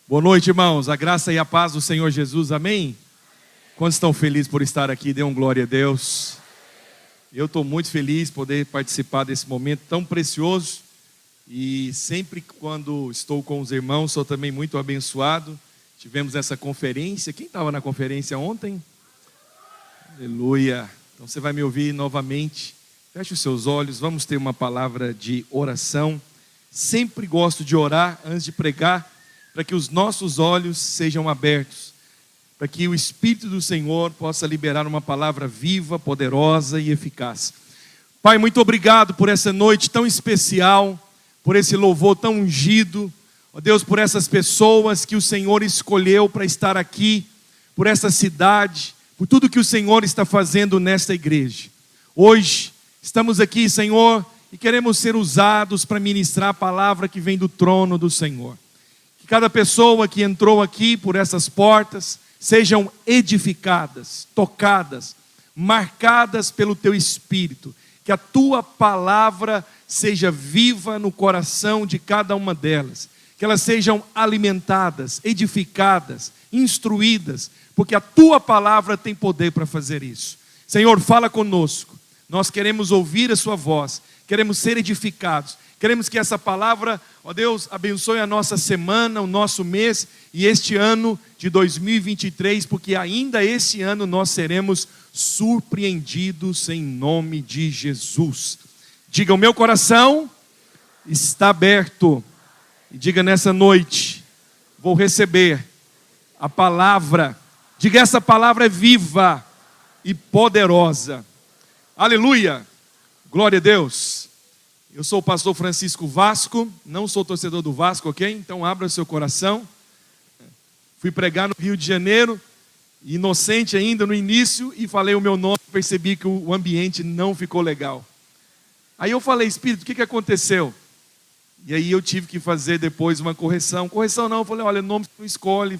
Boa noite, irmãos. A graça e a paz do Senhor Jesus, amém? Quantos estão felizes por estar aqui? Dê um glória a Deus. Eu estou muito feliz por poder participar desse momento tão precioso. E sempre quando estou com os irmãos, sou também muito abençoado. Tivemos essa conferência. Quem estava na conferência ontem? Aleluia. Então você vai me ouvir novamente. Feche os seus olhos, vamos ter uma palavra de oração. Sempre gosto de orar antes de pregar, para que os nossos olhos sejam abertos, para que o Espírito do Senhor possa liberar uma palavra viva, poderosa e eficaz. Pai, muito obrigado por essa noite tão especial, por esse louvor tão ungido, ó Deus, por essas pessoas que o Senhor escolheu para estar aqui, por essa cidade, por tudo que o Senhor está fazendo nesta igreja. Hoje estamos aqui, Senhor, e queremos ser usados para ministrar a palavra que vem do trono do Senhor. Que cada pessoa que entrou aqui por essas portas sejam edificadas, tocadas, marcadas pelo Teu Espírito. Que a Tua palavra seja viva no coração de cada uma delas. Que elas sejam alimentadas, edificadas, instruídas, porque a Tua palavra tem poder para fazer isso. Senhor, fala conosco. Nós queremos ouvir a Sua voz, queremos ser edificados. Queremos que essa palavra, ó Deus, abençoe a nossa semana, o nosso mês e este ano de 2023, porque ainda esse ano nós seremos surpreendidos em nome de Jesus. Diga, o meu coração está aberto. E diga, nessa noite, vou receber a palavra. Diga, essa palavra é viva e poderosa. Aleluia, glória a Deus. Eu sou o pastor Francisco Vasco, não sou torcedor do Vasco, ok? Então abra seu coração. Fui pregar no Rio de Janeiro, inocente ainda no início, e falei o meu nome, percebi que o ambiente não ficou legal. Aí eu falei, Espírito, o que aconteceu? E aí eu tive que fazer depois uma correção. Correção não, eu falei, olha, nome não escolhe,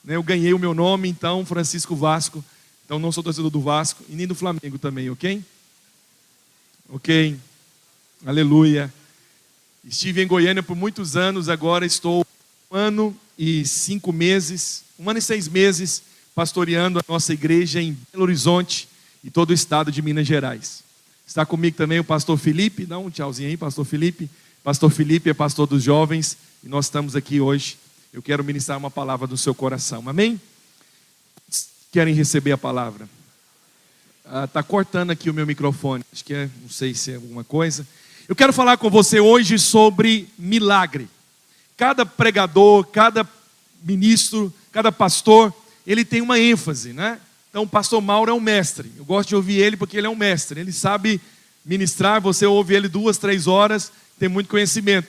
eu ganhei o meu nome, então, Francisco Vasco. Então não sou torcedor do Vasco, e nem do Flamengo também, ok? Ok. Aleluia. Estive em Goiânia por muitos anos, agora estou 1 ano e 5 meses, 1 ano e 6 meses, pastoreando a nossa igreja em Belo Horizonte e todo o estado de Minas Gerais. Está comigo também o pastor Felipe, dá um tchauzinho aí, pastor Felipe. Pastor Felipe é pastor dos jovens e nós estamos aqui hoje. Eu quero ministrar uma palavra do seu coração, amém? Querem receber a palavra? Está cortando aqui o meu microfone, acho que não sei se é alguma coisa. Eu quero falar com você hoje sobre milagre. Cada pregador, cada ministro, cada pastor, ele tem uma ênfase, né? Então o pastor Mauro é um mestre. Eu gosto de ouvir ele porque ele é um mestre. Ele sabe ministrar, você ouve ele 2, 3 horas, tem muito conhecimento.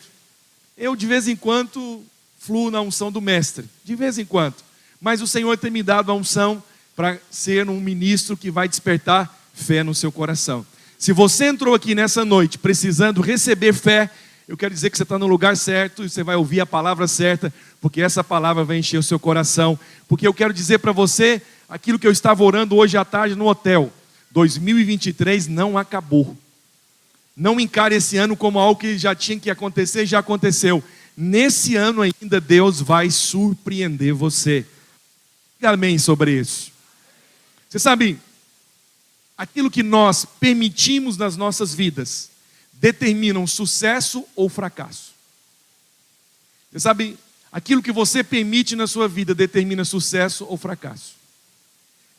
Eu de vez em quando fluo na unção do mestre, de vez em quando. Mas o Senhor tem me dado a unção para ser um ministro que vai despertar fé no seu coração. Se você entrou aqui nessa noite precisando receber fé, eu quero dizer que você está no lugar certo e você vai ouvir a palavra certa, porque essa palavra vai encher o seu coração. Porque eu quero dizer para você aquilo que eu estava orando hoje à tarde no hotel. 2023 não acabou. Não encare esse ano como algo que já tinha que acontecer, já aconteceu. Nesse ano ainda Deus vai surpreender você. Diga amém sobre isso. Você sabe, aquilo que nós permitimos nas nossas vidas determinam sucesso ou fracasso. Você sabe, aquilo que você permite na sua vida determina sucesso ou fracasso.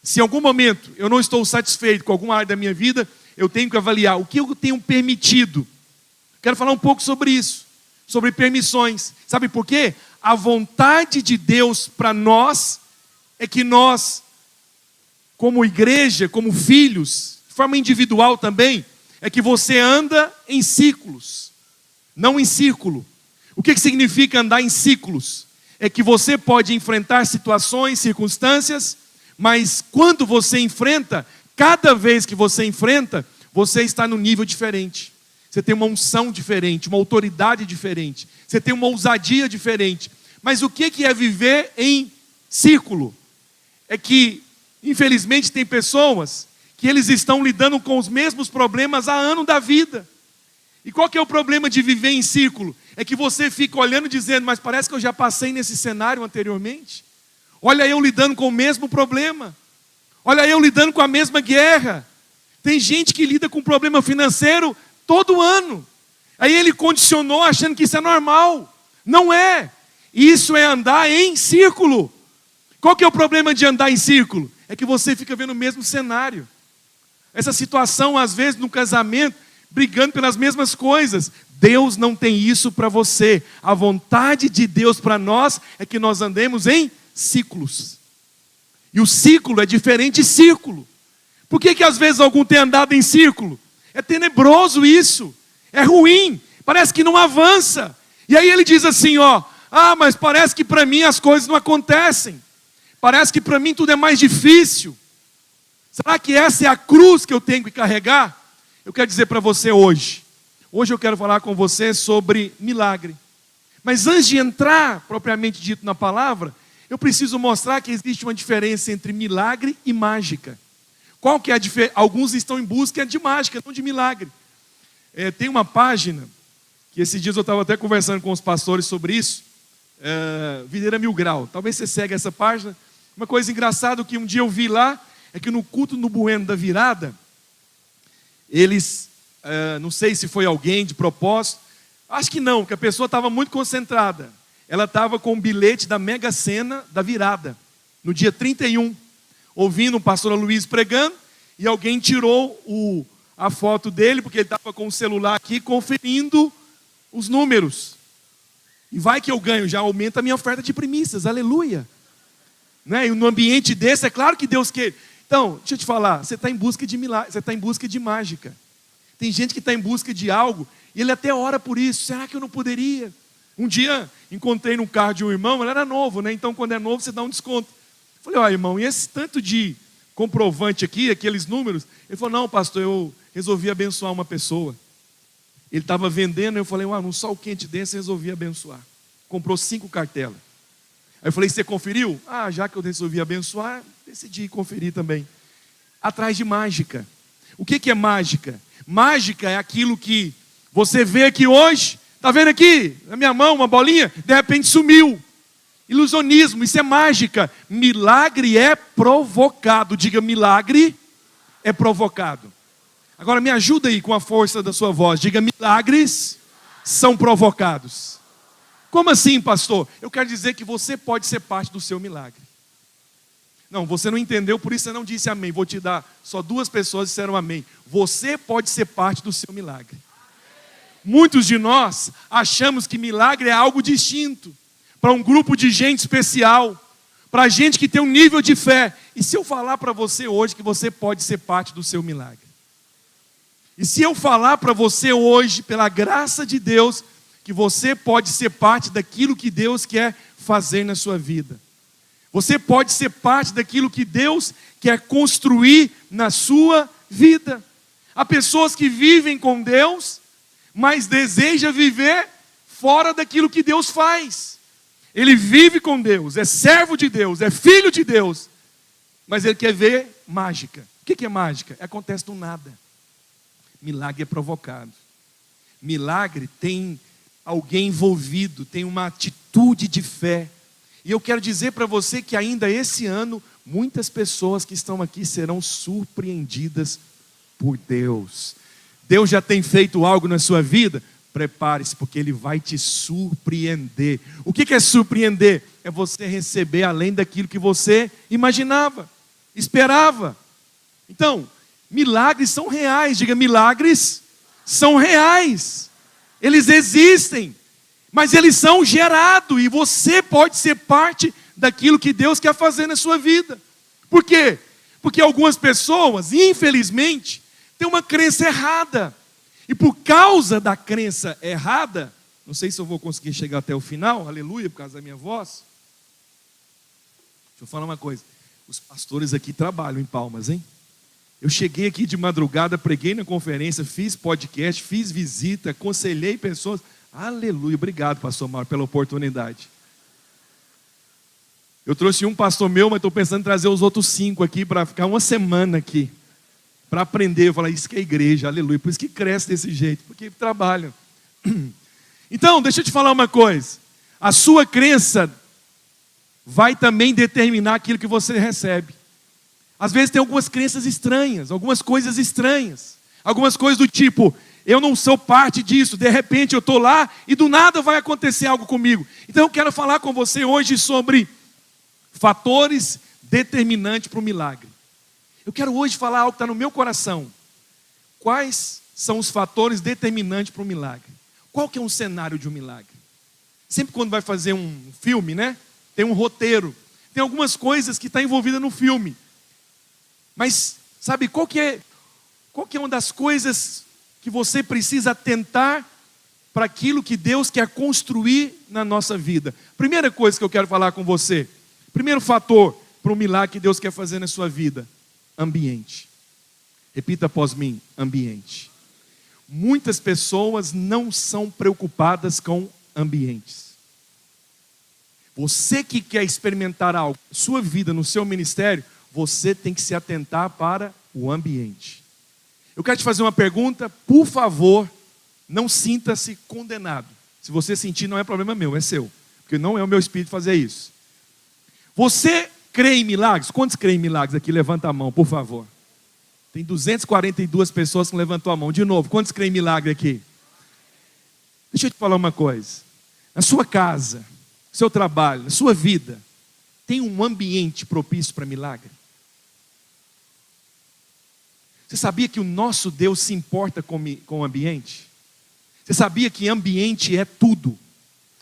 Se em algum momento eu não estou satisfeito com alguma área da minha vida, eu tenho que avaliar o que eu tenho permitido. Quero falar um pouco sobre isso, sobre permissões. Sabe por quê? A vontade de Deus para nós é que nós, como igreja, como filhos, de forma individual também, é que você anda em ciclos, não em círculo. O que significa andar em ciclos? É que você pode enfrentar situações, circunstâncias, mas quando você enfrenta, cada vez que você enfrenta, você está num nível diferente. Você tem uma unção diferente, uma autoridade diferente, você tem uma ousadia diferente. Mas o que é viver em círculo? É que, infelizmente, tem pessoas que eles estão lidando com os mesmos problemas há anos da vida. E qual que é o problema de viver em círculo? é que você fica olhando e dizendo, mas parece que eu já passei nesse cenário anteriormente. Olha eu lidando com o mesmo problema. Olha eu lidando com a mesma guerra. Tem gente que lida com problema financeiro todo ano. Aí ele condicionou achando que isso é normal. Não é. Isso é andar em círculo. Qual que é o problema de andar em círculo? É que você fica vendo o mesmo cenário. Essa situação, às vezes, no casamento, brigando pelas mesmas coisas. Deus não tem isso para você. A vontade de Deus para nós é que nós andemos em ciclos. E o ciclo é diferente de círculo. Por que às vezes algum tem andado em círculo? É tenebroso isso. É ruim. Parece que não avança. E aí ele diz assim, mas parece que para mim as coisas não acontecem. Parece que para mim tudo é mais difícil. Será que essa é a cruz que eu tenho que carregar? Eu quero dizer para você hoje. Hoje eu quero falar com você sobre milagre. Mas antes de entrar propriamente dito na palavra, eu preciso mostrar que existe uma diferença entre milagre e mágica. Qual que é a diferença? Alguns estão em busca de mágica, não de milagre. Tem uma página, que esses dias eu estava até conversando com os pastores sobre isso, Videira Mil Grau. Talvez você segue essa página. Uma coisa engraçada que um dia eu vi lá, é que no culto no Bueno da virada, eles, não sei se foi alguém de propósito, acho que não, que a pessoa estava muito concentrada. Ela estava com o bilhete da Mega Sena da virada, no dia 31, ouvindo o pastor Luiz pregando, e alguém tirou a foto dele, porque ele estava com o celular aqui, conferindo os números. E vai que eu ganho, já aumenta a minha oferta de primícias, aleluia. Né? E no ambiente desse, é claro que Deus quer. Então, deixa eu te falar, você está em busca de milagre, você está em busca de mágica. Tem gente que está em busca de algo, e ele até ora por isso. Será que eu não poderia? Um dia, encontrei no carro de um irmão, ele era novo, né? Então quando é novo você dá um desconto. Falei, irmão, e esse tanto de comprovante aqui, aqueles números? Ele falou, não pastor, eu resolvi abençoar uma pessoa. Ele estava vendendo, eu falei, num sol quente desse eu resolvi abençoar. Comprou 5 cartelas. Aí eu falei, você conferiu? Já que eu resolvi abençoar, decidi conferir também. Atrás de mágica. O que é mágica? Mágica é aquilo que você vê aqui hoje, está vendo aqui, na minha mão, uma bolinha, de repente sumiu. Ilusionismo, isso é mágica. Milagre é provocado. Diga, milagre é provocado. Agora me ajuda aí com a força da sua voz. Diga, milagres são provocados. Como assim, pastor? Eu quero dizer que você pode ser parte do seu milagre. Não, você não entendeu, por isso você não disse amém. Vou te dar, só 2 pessoas disseram amém. Você pode ser parte do seu milagre. Muitos de nós achamos que milagre é algo distinto, para um grupo de gente especial, para gente que tem um nível de fé. E se eu falar para você hoje que você pode ser parte do seu milagre? E se eu falar para você hoje, pela graça de Deus, que você pode ser parte daquilo que Deus quer fazer na sua vida? Você pode ser parte daquilo que Deus quer construir na sua vida. Há pessoas que vivem com Deus, mas desejam viver fora daquilo que Deus faz. Ele vive com Deus, é servo de Deus, é filho de Deus, mas ele quer ver mágica. O que é mágica? Acontece do nada. Milagre é provocado. Milagre tem alguém envolvido, tem uma atitude de fé. E eu quero dizer para você que ainda esse ano, muitas pessoas que estão aqui serão surpreendidas por Deus. Deus já tem feito algo na sua vida? Prepare-se, porque Ele vai te surpreender. O que é surpreender? É você receber além daquilo que você imaginava, esperava. Então, milagres são reais. Diga, milagres são reais. Eles existem, mas eles são gerados. E você pode ser parte daquilo que Deus quer fazer na sua vida. Por quê? Porque algumas pessoas, infelizmente, têm uma crença errada. E por causa da crença errada, não sei se eu vou conseguir chegar até o final, aleluia, por causa da minha voz. Deixa eu falar uma coisa. Os pastores aqui trabalham em Palmas, hein? Eu cheguei aqui de madrugada, preguei na conferência, fiz podcast, fiz visita, aconselhei pessoas. Aleluia, obrigado, pastor Mauro, pela oportunidade. Eu trouxe um pastor meu, mas estou pensando em trazer os outros 5 aqui para ficar uma semana aqui. Para aprender, eu falei, isso que é igreja, aleluia. Por isso que cresce desse jeito, porque trabalham. Então, deixa eu te falar uma coisa. A sua crença vai também determinar aquilo que você recebe. Às vezes tem algumas crenças estranhas, algumas coisas estranhas. Algumas coisas do tipo, eu não sou parte disso, de repente eu estou lá e do nada vai acontecer algo comigo. Então eu quero falar com você hoje sobre fatores determinantes para o milagre. Eu quero hoje falar algo que está no meu coração. Quais são os fatores determinantes para o milagre? Qual que é um cenário de um milagre? Sempre quando vai fazer um filme, né? Tem um roteiro. Tem algumas coisas que estão envolvidas no filme. Mas, sabe, qual que é uma das coisas que você precisa atentar para aquilo que Deus quer construir na nossa vida? Primeira coisa que eu quero falar com você. Primeiro fator para o milagre que Deus quer fazer na sua vida. Ambiente. Repita após mim, ambiente. Muitas pessoas não são preocupadas com ambientes. Você que quer experimentar algo na sua vida, no seu ministério, você tem que se atentar para o ambiente. Eu quero te fazer uma pergunta, por favor, não sinta-se condenado. Se você sentir, não é problema meu, é seu. Porque não é o meu espírito fazer isso. Você crê em milagres? Quantos creem em milagres aqui? Levanta a mão, por favor. Tem 242 pessoas que levantou a mão. De novo, quantos creem em milagre aqui? Deixa eu te falar uma coisa. Na sua casa, no seu trabalho, na sua vida, tem um ambiente propício para milagre? Você sabia que o nosso Deus se importa com o ambiente? Você sabia que ambiente é tudo?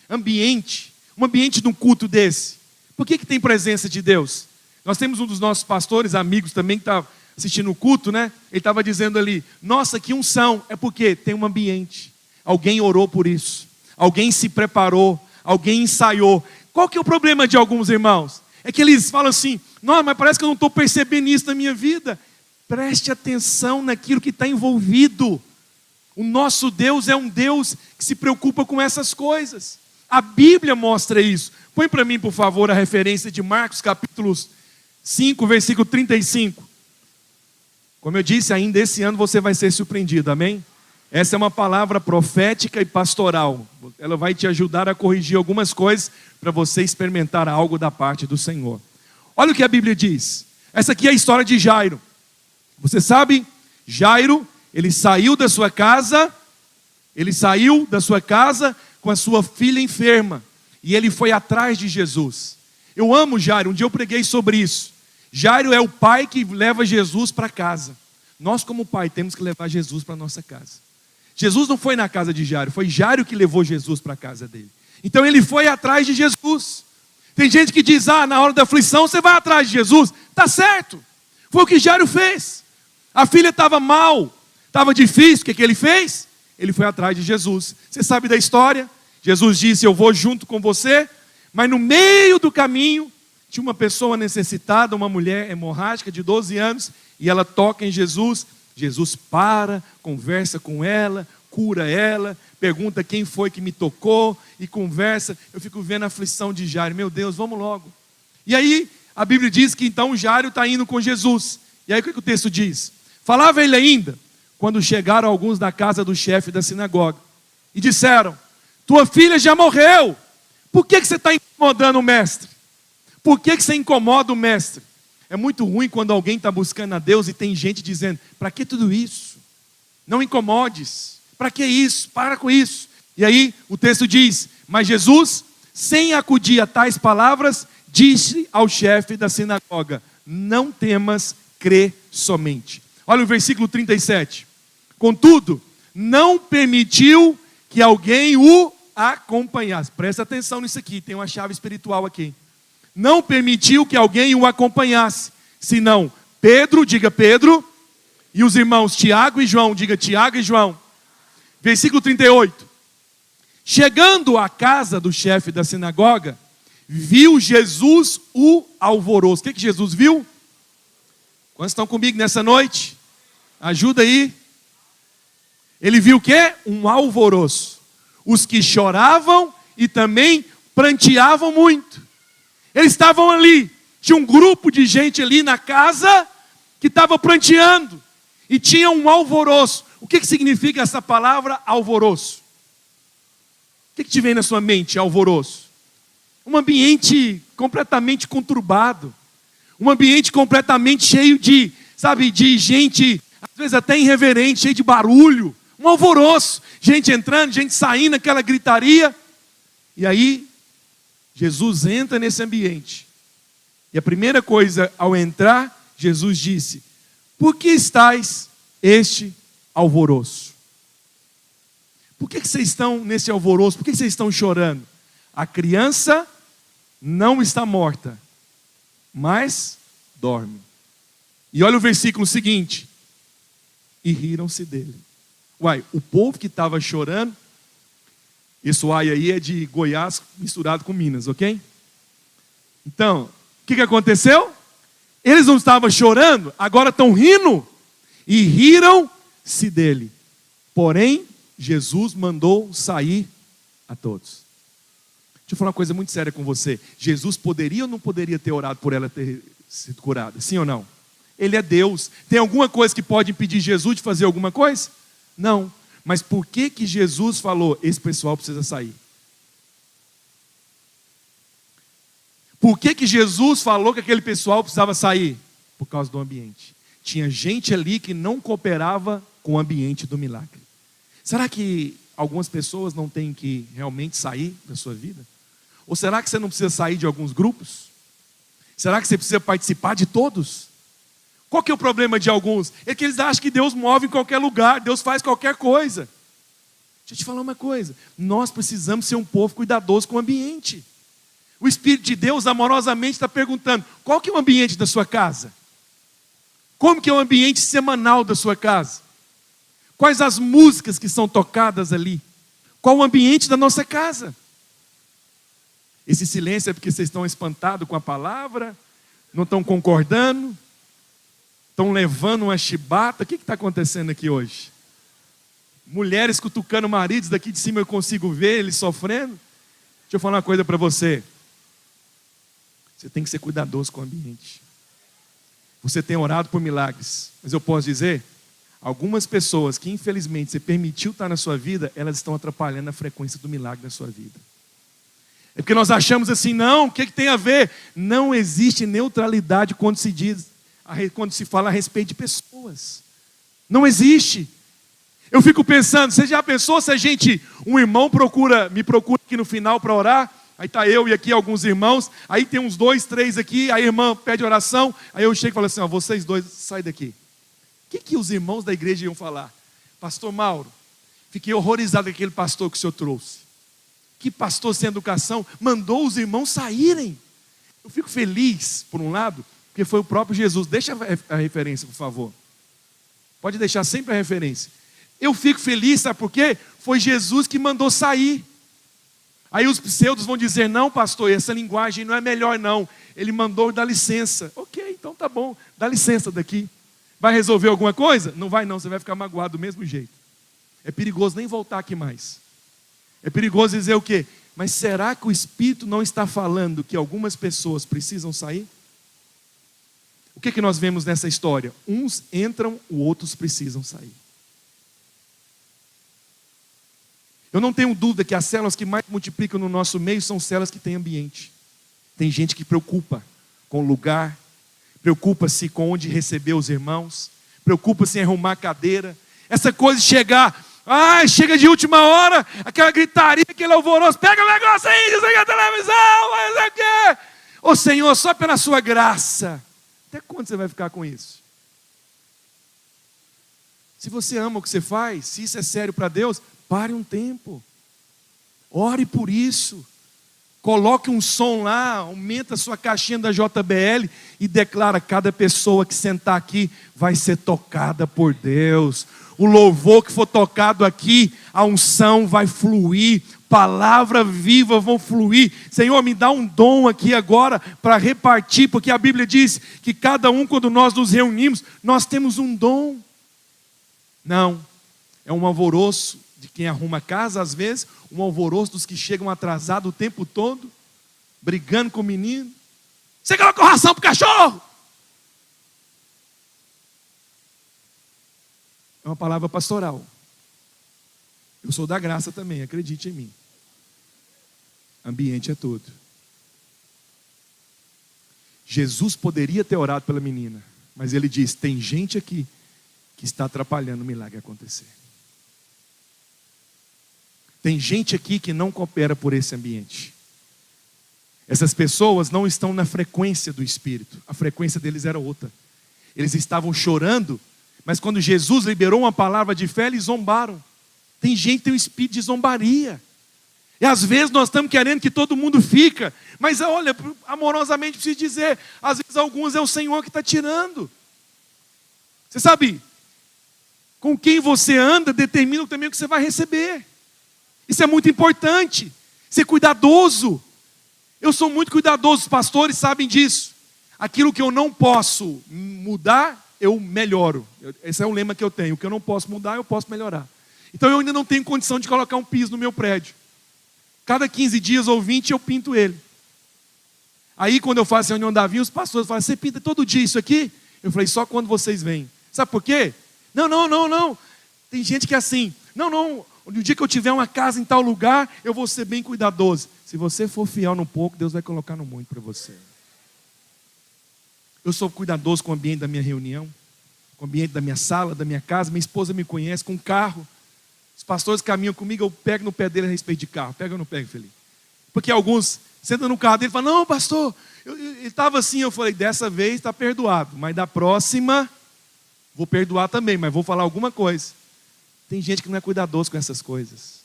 Ambiente, um ambiente de um culto desse. Por que tem presença de Deus? Nós temos um dos nossos pastores, amigos também, que está assistindo o culto, né? Ele estava dizendo ali, nossa, que unção. É porque tem um ambiente. Alguém orou por isso. Alguém se preparou. Alguém ensaiou. Qual que é o problema de alguns irmãos? É que eles falam assim, não, mas parece que eu não estou percebendo isso na minha vida. Preste atenção naquilo que está envolvido. O nosso Deus é um Deus que se preocupa com essas coisas. A Bíblia mostra isso. Põe para mim, por favor, a referência de Marcos, capítulo 5, versículo 35. Como eu disse, ainda esse ano você vai ser surpreendido, amém? Essa é uma palavra profética e pastoral. Ela vai te ajudar a corrigir algumas coisas para você experimentar algo da parte do Senhor. Olha o que a Bíblia diz. Essa aqui é a história de Jairo. Você sabe, Jairo, ele saiu da sua casa com a sua filha enferma. E ele foi atrás de Jesus. Eu amo Jairo, um dia eu preguei sobre isso. Jairo é o pai que leva Jesus para casa. Nós como pai temos que levar Jesus para nossa casa. Jesus não foi na casa de Jairo, foi Jairo que levou Jesus para a casa dele. Então ele foi atrás de Jesus. Tem gente que diz, na hora da aflição você vai atrás de Jesus. Tá certo, foi o que Jairo fez. A filha estava mal, estava difícil, o que ele fez? Ele foi atrás de Jesus. Você sabe da história? Jesus disse, eu vou junto com você, mas no meio do caminho, tinha uma pessoa necessitada, uma mulher hemorrágica de 12 anos, e ela toca em Jesus. Jesus para, conversa com ela, cura ela, pergunta quem foi que me tocou, e conversa. Eu fico vendo a aflição de Jairo, meu Deus, vamos logo. E aí, a Bíblia diz que então Jairo está indo com Jesus. E aí o que o texto diz? Falava ele ainda, quando chegaram alguns da casa do chefe da sinagoga, e disseram, tua filha já morreu, por que você está incomodando o mestre? Por que você incomoda o mestre? É muito ruim quando alguém está buscando a Deus e tem gente dizendo, para que tudo isso? Não incomodes, para que isso? Para com isso. E aí o texto diz, mas Jesus, sem acudir a tais palavras, disse ao chefe da sinagoga, não temas, crê somente. Olha o versículo 37. Contudo, não permitiu que alguém o acompanhasse. Presta atenção nisso aqui, tem uma chave espiritual aqui. Não permitiu que alguém o acompanhasse, senão Pedro, diga Pedro, e os irmãos Tiago e João, diga Tiago e João. Versículo 38. Chegando à casa do chefe da sinagoga, viu Jesus o alvoroço. O que Jesus viu? Quantos estão comigo nessa noite? Ajuda aí. Ele viu o quê? Um alvoroço. Os que choravam e também pranteavam muito. Eles estavam ali. Tinha um grupo de gente ali na casa que estava pranteando. E tinha um alvoroço. O que significa essa palavra alvoroço? que te vem na sua mente? Alvoroço. Um ambiente completamente conturbado. Um ambiente completamente cheio de, de gente, às vezes até irreverente, cheio de barulho. Um alvoroço. Gente entrando, gente saindo, aquela gritaria. E aí, Jesus entra nesse ambiente. E a primeira coisa, ao entrar, Jesus disse: por que estáis este alvoroço? Por que vocês estão nesse alvoroço? Por que vocês estão chorando? A criança não está morta, mas dorme. E olha o versículo seguinte: e riram-se dele. Uai, o povo que estava chorando, esse uai aí é de Goiás misturado com Minas, ok? Então, o que aconteceu? Eles não estavam chorando, agora estão rindo. E riram-se dele. Porém, Jesus mandou sair a todos. Deixa eu falar uma coisa muito séria com você. Jesus poderia ou não poderia ter orado por ela ter sido curada? Sim ou não? Ele é Deus. Tem alguma coisa que pode impedir Jesus de fazer alguma coisa? Não. Mas por que Jesus falou: esse pessoal precisa sair? Por que Jesus falou que aquele pessoal precisava sair? Por causa do ambiente. Tinha gente ali que não cooperava com o ambiente do milagre. Será que algumas pessoas não têm que realmente sair da sua vida? Ou será que você não precisa sair de alguns grupos? Será que você precisa participar de todos? Qual que é o problema de alguns? É que eles acham que Deus move em qualquer lugar, Deus faz qualquer coisa. Deixa eu te falar uma coisa: nós precisamos ser um povo cuidadoso com o ambiente. O Espírito de Deus amorosamente está perguntando: qual que é o ambiente da sua casa? Como que é o ambiente semanal da sua casa? Quais as músicas que são tocadas ali? Qual o ambiente da nossa casa? Esse silêncio é porque vocês estão espantados com a palavra? Não estão concordando? Estão levando uma chibata? O que está acontecendo aqui hoje? Mulheres cutucando maridos, daqui de cima eu consigo ver eles sofrendo. Deixa eu falar uma coisa para você. Você tem que ser cuidadoso com o ambiente. Você tem orado por milagres, mas eu posso dizer, algumas pessoas que infelizmente você permitiu estar na sua vida, elas estão atrapalhando a frequência do milagre na sua vida. É porque nós achamos assim: não, o que tem a ver? Não existe neutralidade quando se fala a respeito de pessoas. Não existe. Eu fico pensando, você já pensou se um irmão me procura aqui no final para orar? Aí está eu e aqui alguns irmãos, aí tem uns 2, 3 aqui, a irmã pede oração, aí eu chego e falo assim: vocês dois, saem daqui. O que os irmãos da igreja iam falar? Pastor Mauro, fiquei horrorizado com aquele pastor que o senhor trouxe. Que pastor sem educação mandou os irmãos saírem. Eu fico feliz, por um lado, porque foi o próprio Jesus. Deixa a referência, por favor. Pode deixar sempre a referência. Eu fico feliz, sabe por quê? Foi Jesus que mandou sair. Aí os pseudos vão dizer: não, pastor, essa linguagem não é melhor não. Ele mandou dar licença. Ok, então tá bom, dá licença daqui. Vai resolver alguma coisa? Não vai não, você vai ficar magoado do mesmo jeito. É perigoso nem voltar aqui mais. É perigoso dizer o quê? Mas será que o Espírito não está falando que algumas pessoas precisam sair? O que nós vemos nessa história? Uns entram, os outros precisam sair. Eu não tenho dúvida que as células que mais multiplicam no nosso meio são células que têm ambiente. Tem gente que preocupa com o lugar, preocupa-se com onde receber os irmãos, preocupa-se em arrumar a cadeira. Essa coisa de chegar, chega de última hora, aquela gritaria, aquele alvoroço, pega o negócio aí, desliga a televisão, mas é o quê? Ô Senhor, só pela sua graça. Até quando você vai ficar com isso? Se você ama o que você faz, se isso é sério para Deus, pare um tempo. Ore por isso. Coloque um som lá, aumenta a sua caixinha da JBL e declara: cada pessoa que sentar aqui vai ser tocada por Deus. O louvor que for tocado aqui, a unção vai fluir, palavra viva vão fluir. Senhor, me dá um dom aqui agora para repartir, porque a Bíblia diz que cada um, quando nós nos reunimos, nós temos um dom. Não, é um alvoroço de quem arruma a casa, às vezes, um alvoroço dos que chegam atrasados o tempo todo, brigando com o menino. Você colocou ração para o cachorro? É uma palavra pastoral. Eu sou da graça também, acredite em mim. Ambiente é tudo. Jesus poderia ter orado pela menina, mas ele diz: tem gente aqui que está atrapalhando o milagre acontecer. Tem gente aqui que não coopera por esse ambiente. Essas pessoas não estão na frequência do Espírito. A frequência deles era outra. Eles estavam chorando, mas quando Jesus liberou uma palavra de fé, eles zombaram. Tem gente que tem um espírito de zombaria. E às vezes nós estamos querendo que todo mundo fica. Mas olha, amorosamente preciso dizer, às vezes alguns é o Senhor que está tirando. Você sabe, com quem você anda determina também o que você vai receber. Isso é muito importante. Ser cuidadoso. Eu sou muito cuidadoso, os pastores sabem disso. Aquilo que eu não posso mudar, eu melhoro. Esse é o lema que eu tenho. O que eu não posso mudar, eu posso melhorar. Então eu ainda não tenho condição de colocar um piso no meu prédio. Cada 15 dias ou 20 eu pinto ele. Aí quando eu faço reunião da vinha, os pastores falam: você pinta todo dia isso aqui? Eu falei: só quando vocês vêm. Sabe por quê? Não. Tem gente que é assim: não, no dia que eu tiver uma casa em tal lugar, eu vou ser bem cuidadoso. Se você for fiel no pouco, Deus vai colocar no muito para você. Eu sou cuidadoso com o ambiente da minha reunião, com o ambiente da minha sala, da minha casa. Minha esposa me conhece, com o carro. Os pastores caminham comigo, eu pego no pé dele a respeito de carro. Pega ou não pega, Felipe? Porque alguns sentam no carro dele e falam: não, pastor, ele estava assim. Eu falei: dessa vez está perdoado, mas da próxima vou perdoar também, mas vou falar alguma coisa. Tem gente que não é cuidadoso com essas coisas.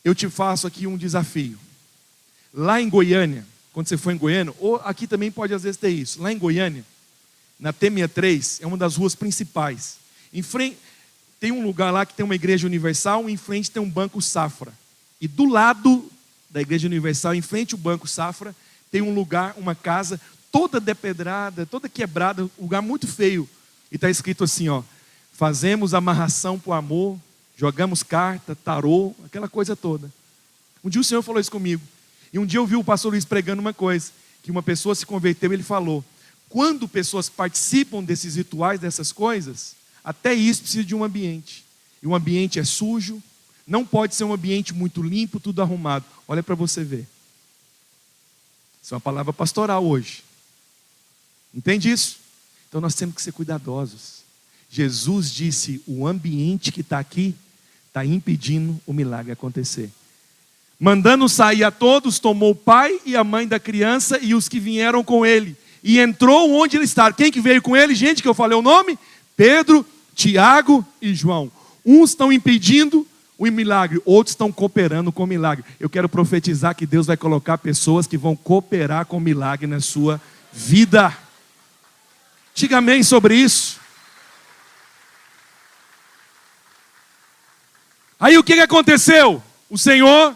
Eu te faço aqui um desafio. Lá em Goiânia, quando você for em Goiânia, ou aqui também pode às vezes ter isso. Lá em Goiânia, na T63, é uma das ruas principais. Em frente, tem um lugar lá que tem uma igreja universal, em frente tem um banco Safra. E do lado da igreja universal, em frente ao banco Safra, tem um lugar, uma casa toda depedrada, toda quebrada, um lugar muito feio. E está escrito assim, ó: fazemos amarração por amor, jogamos carta, tarô, aquela coisa toda. Um dia o Senhor falou isso comigo. E um dia eu vi o pastor Luiz pregando uma coisa, que uma pessoa se converteu e ele falou: quando pessoas participam desses rituais, dessas coisas, até isso precisa de um ambiente. E o ambiente é sujo, não pode ser um ambiente muito limpo, tudo arrumado. Olha para você ver. Isso é uma palavra pastoral hoje. Entende isso? Então nós temos que ser cuidadosos. Jesus disse: o ambiente que está aqui está impedindo o milagre acontecer. Mandando sair a todos, tomou o pai e a mãe da criança e os que vieram com ele, e entrou onde ele estava. Quem que veio com ele, gente, que eu falei o nome? Pedro, Tiago e João. Uns estão impedindo o milagre, outros estão cooperando com o milagre. Eu quero profetizar que Deus vai colocar pessoas que vão cooperar com o milagre na sua vida. Diga amém sobre isso. Aí o que aconteceu? O Senhor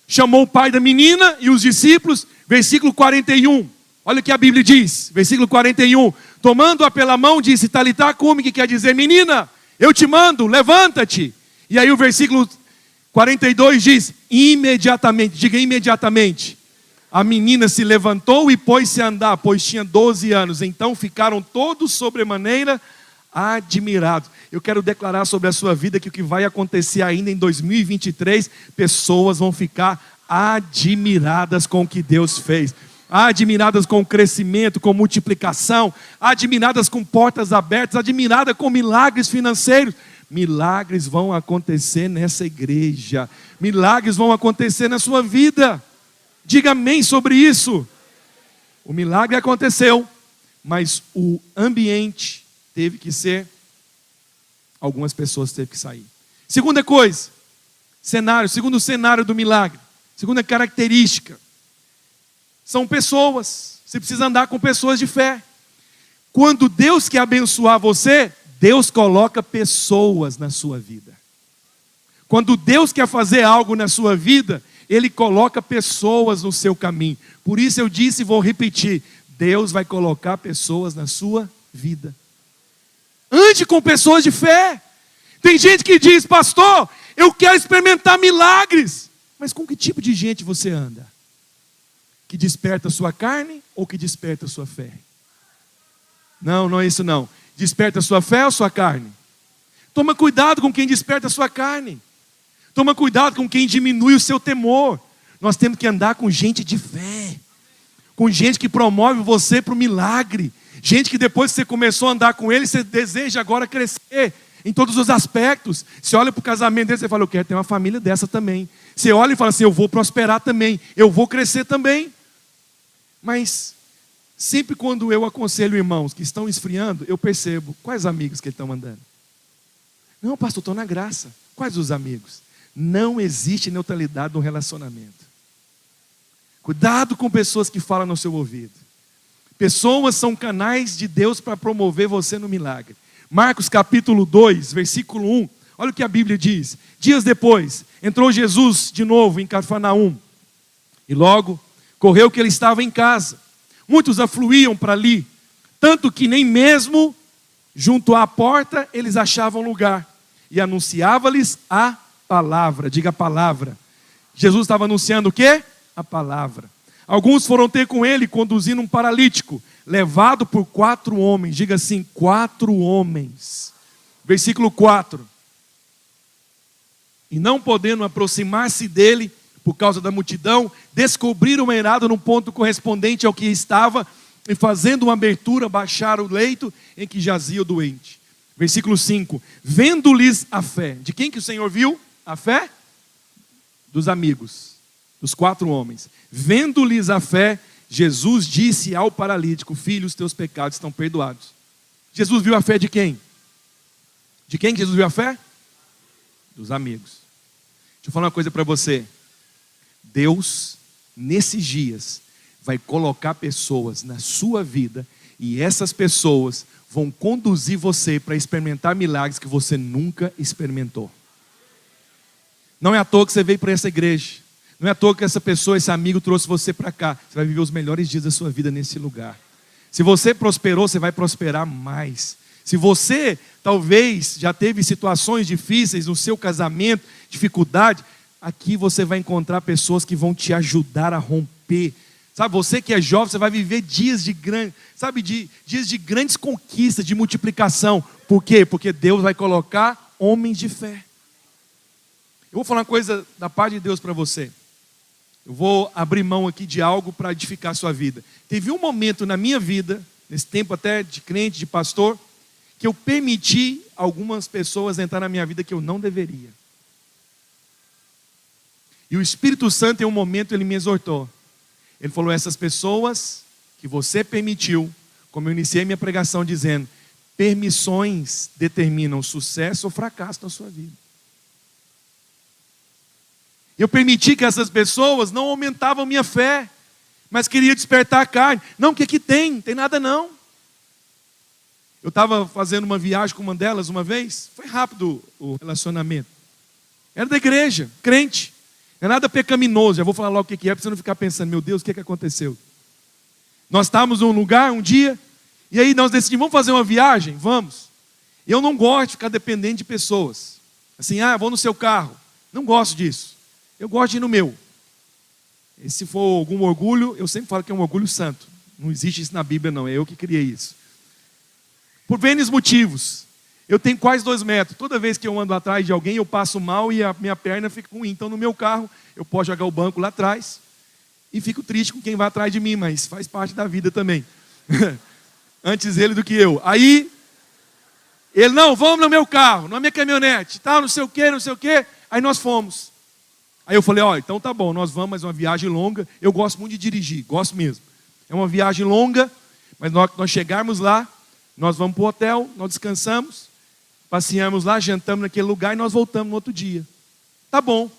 chamou o pai da menina e os discípulos, versículo 41. Olha o que a Bíblia diz, versículo 41. Tomando-a pela mão, disse: Talitá cumi, que quer dizer: menina, eu te mando, levanta-te. E aí o versículo 42 diz: imediatamente, diga imediatamente, a menina se levantou e pôs-se a andar, pois tinha 12 anos. Então ficaram todos sobremaneira admirados. Eu quero declarar sobre a sua vida que o que vai acontecer ainda em 2023, pessoas vão ficar admiradas com o que Deus fez, admiradas com o crescimento, com multiplicação, admiradas com portas abertas, admiradas com milagres financeiros. Milagres vão acontecer nessa igreja, milagres vão acontecer na sua vida. Diga amém sobre isso. O milagre aconteceu, mas o ambiente teve que ser, algumas pessoas teve que sair. Segunda coisa, cenário, segundo cenário do milagre, segunda característica, são pessoas. Você precisa andar com pessoas de fé. Quando Deus quer abençoar você, Deus coloca pessoas na sua vida. Quando Deus quer fazer algo na sua vida, Ele coloca pessoas no seu caminho. Por isso eu disse e vou repetir: Deus vai colocar pessoas na sua vida. Ande com pessoas de fé. Tem gente que diz: pastor, eu quero experimentar milagres. Mas com que tipo de gente você anda? Que desperta a sua carne ou que desperta a sua fé? Não, não é isso não. Desperta a sua fé ou a sua carne? Toma cuidado com quem desperta a sua carne. Toma cuidado com quem diminui o seu temor. Nós temos que andar com gente de fé, com gente que promove você para o milagre, gente que depois que você começou a andar com ele, você deseja agora crescer em todos os aspectos. Você olha para o casamento dele, você fala, eu quero ter uma família dessa também. Você olha e fala assim, eu vou prosperar também, eu vou crescer também. Mas sempre quando eu aconselho irmãos que estão esfriando, eu percebo quais amigos que eles estão mandando. Não, pastor, estou na graça. Quais os amigos? Não existe neutralidade no relacionamento. Cuidado com pessoas que falam no seu ouvido. Pessoas são canais de Deus para promover você no milagre. Marcos capítulo 2, versículo 1. Olha o que a Bíblia diz. Dias depois, entrou Jesus de novo em Cafarnaum. E logo, correu que ele estava em casa. Muitos afluíam para ali, tanto que nem mesmo junto à porta eles achavam lugar. E anunciava-lhes a palavra. Diga a palavra. Jesus estava anunciando o quê? A palavra. Alguns foram ter com ele, conduzindo um paralítico, levado por 4 homens. Diga assim, 4 homens. Versículo 4. E não podendo aproximar-se dele, por causa da multidão, descobriram uma errada no ponto correspondente ao que estava, e fazendo uma abertura, baixaram o leito em que jazia o doente. Versículo 5. Vendo-lhes a fé. De quem que o Senhor viu? A fé? Dos amigos, dos 4 homens. Vendo-lhes a fé, Jesus disse ao paralítico, filho, os teus pecados estão perdoados. Jesus viu a fé de quem? De quem Jesus viu a fé? Dos amigos. Deixa eu falar uma coisa para você. Deus, nesses dias, vai colocar pessoas na sua vida e essas pessoas vão conduzir você para experimentar milagres que você nunca experimentou. Não é à toa que você veio para essa igreja. Não é à toa que essa pessoa, esse amigo trouxe você para cá. Você vai viver os melhores dias da sua vida nesse lugar. Se você prosperou, você vai prosperar mais. Se você, talvez, já teve situações difíceis no seu casamento, dificuldade, aqui você vai encontrar pessoas que vão te ajudar a romper. Sabe, você que é jovem, você vai viver dias de dias de grandes conquistas, de multiplicação. Por quê? Porque Deus vai colocar homens de fé. Eu vou falar uma coisa da parte de Deus para você. Eu vou abrir mão aqui de algo para edificar a sua vida. Teve um momento na minha vida, nesse tempo até de crente, de pastor, que eu permiti algumas pessoas entrar na minha vida que eu não deveria. E o Espírito Santo, em um momento, ele me exortou. Ele falou, essas pessoas que você permitiu, como eu iniciei minha pregação dizendo, permissões determinam sucesso ou fracasso na sua vida. Eu permiti que essas pessoas não aumentavam minha fé, mas queria despertar a carne. Não, o que tem? Tem nada não. Eu estava fazendo uma viagem com uma delas uma vez, foi rápido o relacionamento. Era da igreja, crente. Não é nada pecaminoso, já vou falar logo o que é, para você não ficar pensando, meu Deus, o que aconteceu? Nós estávamos num lugar, um dia, e aí nós decidimos, vamos fazer uma viagem? Vamos. Eu não gosto de ficar dependente de pessoas. Assim, vou no seu carro. Não gosto disso. Eu gosto de ir no meu. E se for algum orgulho, eu sempre falo que é um orgulho santo. Não existe isso na Bíblia não, é eu que criei isso. Por N motivos. Eu tenho quase 2 metros. Toda vez que eu ando atrás de alguém, eu passo mal e a minha perna fica ruim. Então, no meu carro, eu posso jogar o banco lá atrás e fico triste com quem vai atrás de mim, mas faz parte da vida também. Antes ele do que eu. Aí, ele, não, vamos no meu carro, na minha caminhonete, tal, não sei o quê. Aí nós fomos. Aí eu falei, então tá bom, nós vamos, mas é uma viagem longa. Eu gosto muito de dirigir, gosto mesmo. É uma viagem longa, mas nós chegarmos lá, nós vamos para o hotel, nós descansamos. Passeamos lá, jantamos naquele lugar e nós voltamos no outro dia. Tá bom.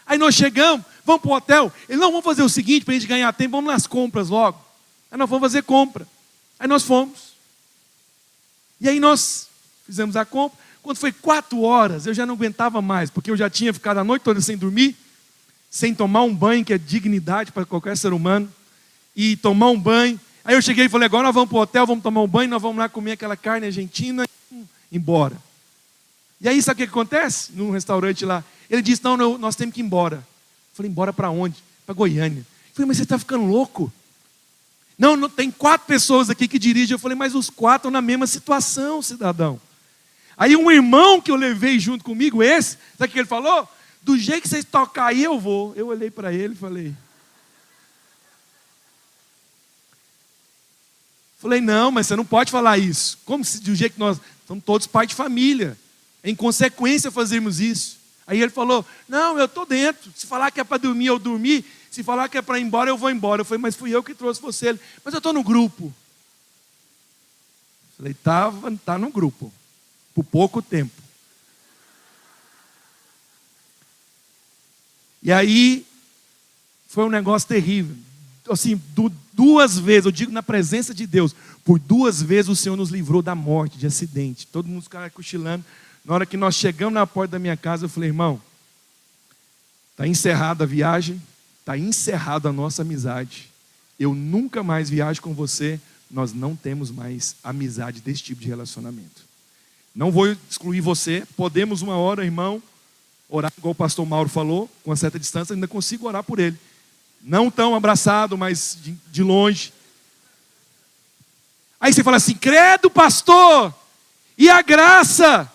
Aí nós chegamos, vamos para o hotel. Ele, não, vamos fazer o seguinte, para a gente ganhar tempo, vamos nas compras logo. Aí nós vamos fazer compra. Aí nós fomos. E aí nós fizemos a compra. Quando foi 4 horas, eu já não aguentava mais, porque eu já tinha ficado a noite toda sem dormir, sem tomar um banho, que é dignidade para qualquer ser humano, e tomar um banho. Aí eu cheguei e falei, agora nós vamos para o hotel, vamos tomar um banho, nós vamos lá comer aquela carne argentina e embora. E aí sabe o que acontece? Num restaurante lá, ele disse, não, nós temos que ir embora. Eu falei, embora para onde? Para Goiânia. Eu falei, mas você está ficando louco? Não, tem 4 pessoas aqui que dirigem. Eu falei, mas os 4 estão na mesma situação, cidadão. Aí um irmão que eu levei junto comigo, sabe o que ele falou? do jeito que vocês tocar aí eu vou. Eu olhei para ele e falei, não, mas você não pode falar isso. Como se do jeito que nós somos todos pai de família, em consequência fazermos isso. Aí ele falou, não, eu estou dentro. Se falar que é para dormir, eu dormi. Se falar que é para ir embora, eu vou embora. Eu falei, mas fui eu que trouxe você. Ele, mas eu estou no grupo. Eu falei, tá no grupo. Por pouco tempo. E aí, foi um negócio terrível. Assim, 2 vezes, eu digo na presença de Deus, por 2 vezes o Senhor nos livrou da morte, de acidente. Todo mundo ficava cochilando. Na hora que nós chegamos na porta da minha casa, eu falei, irmão, está encerrada a viagem, está encerrada a nossa amizade. Eu nunca mais viajo com você, nós não temos mais amizade desse tipo de relacionamento. Não vou excluir você, podemos uma hora, irmão, orar, igual o pastor Mauro falou, com uma certa distância, ainda consigo orar por ele. Não tão abraçado, mas de longe. Aí você fala assim, credo pastor, e a graça?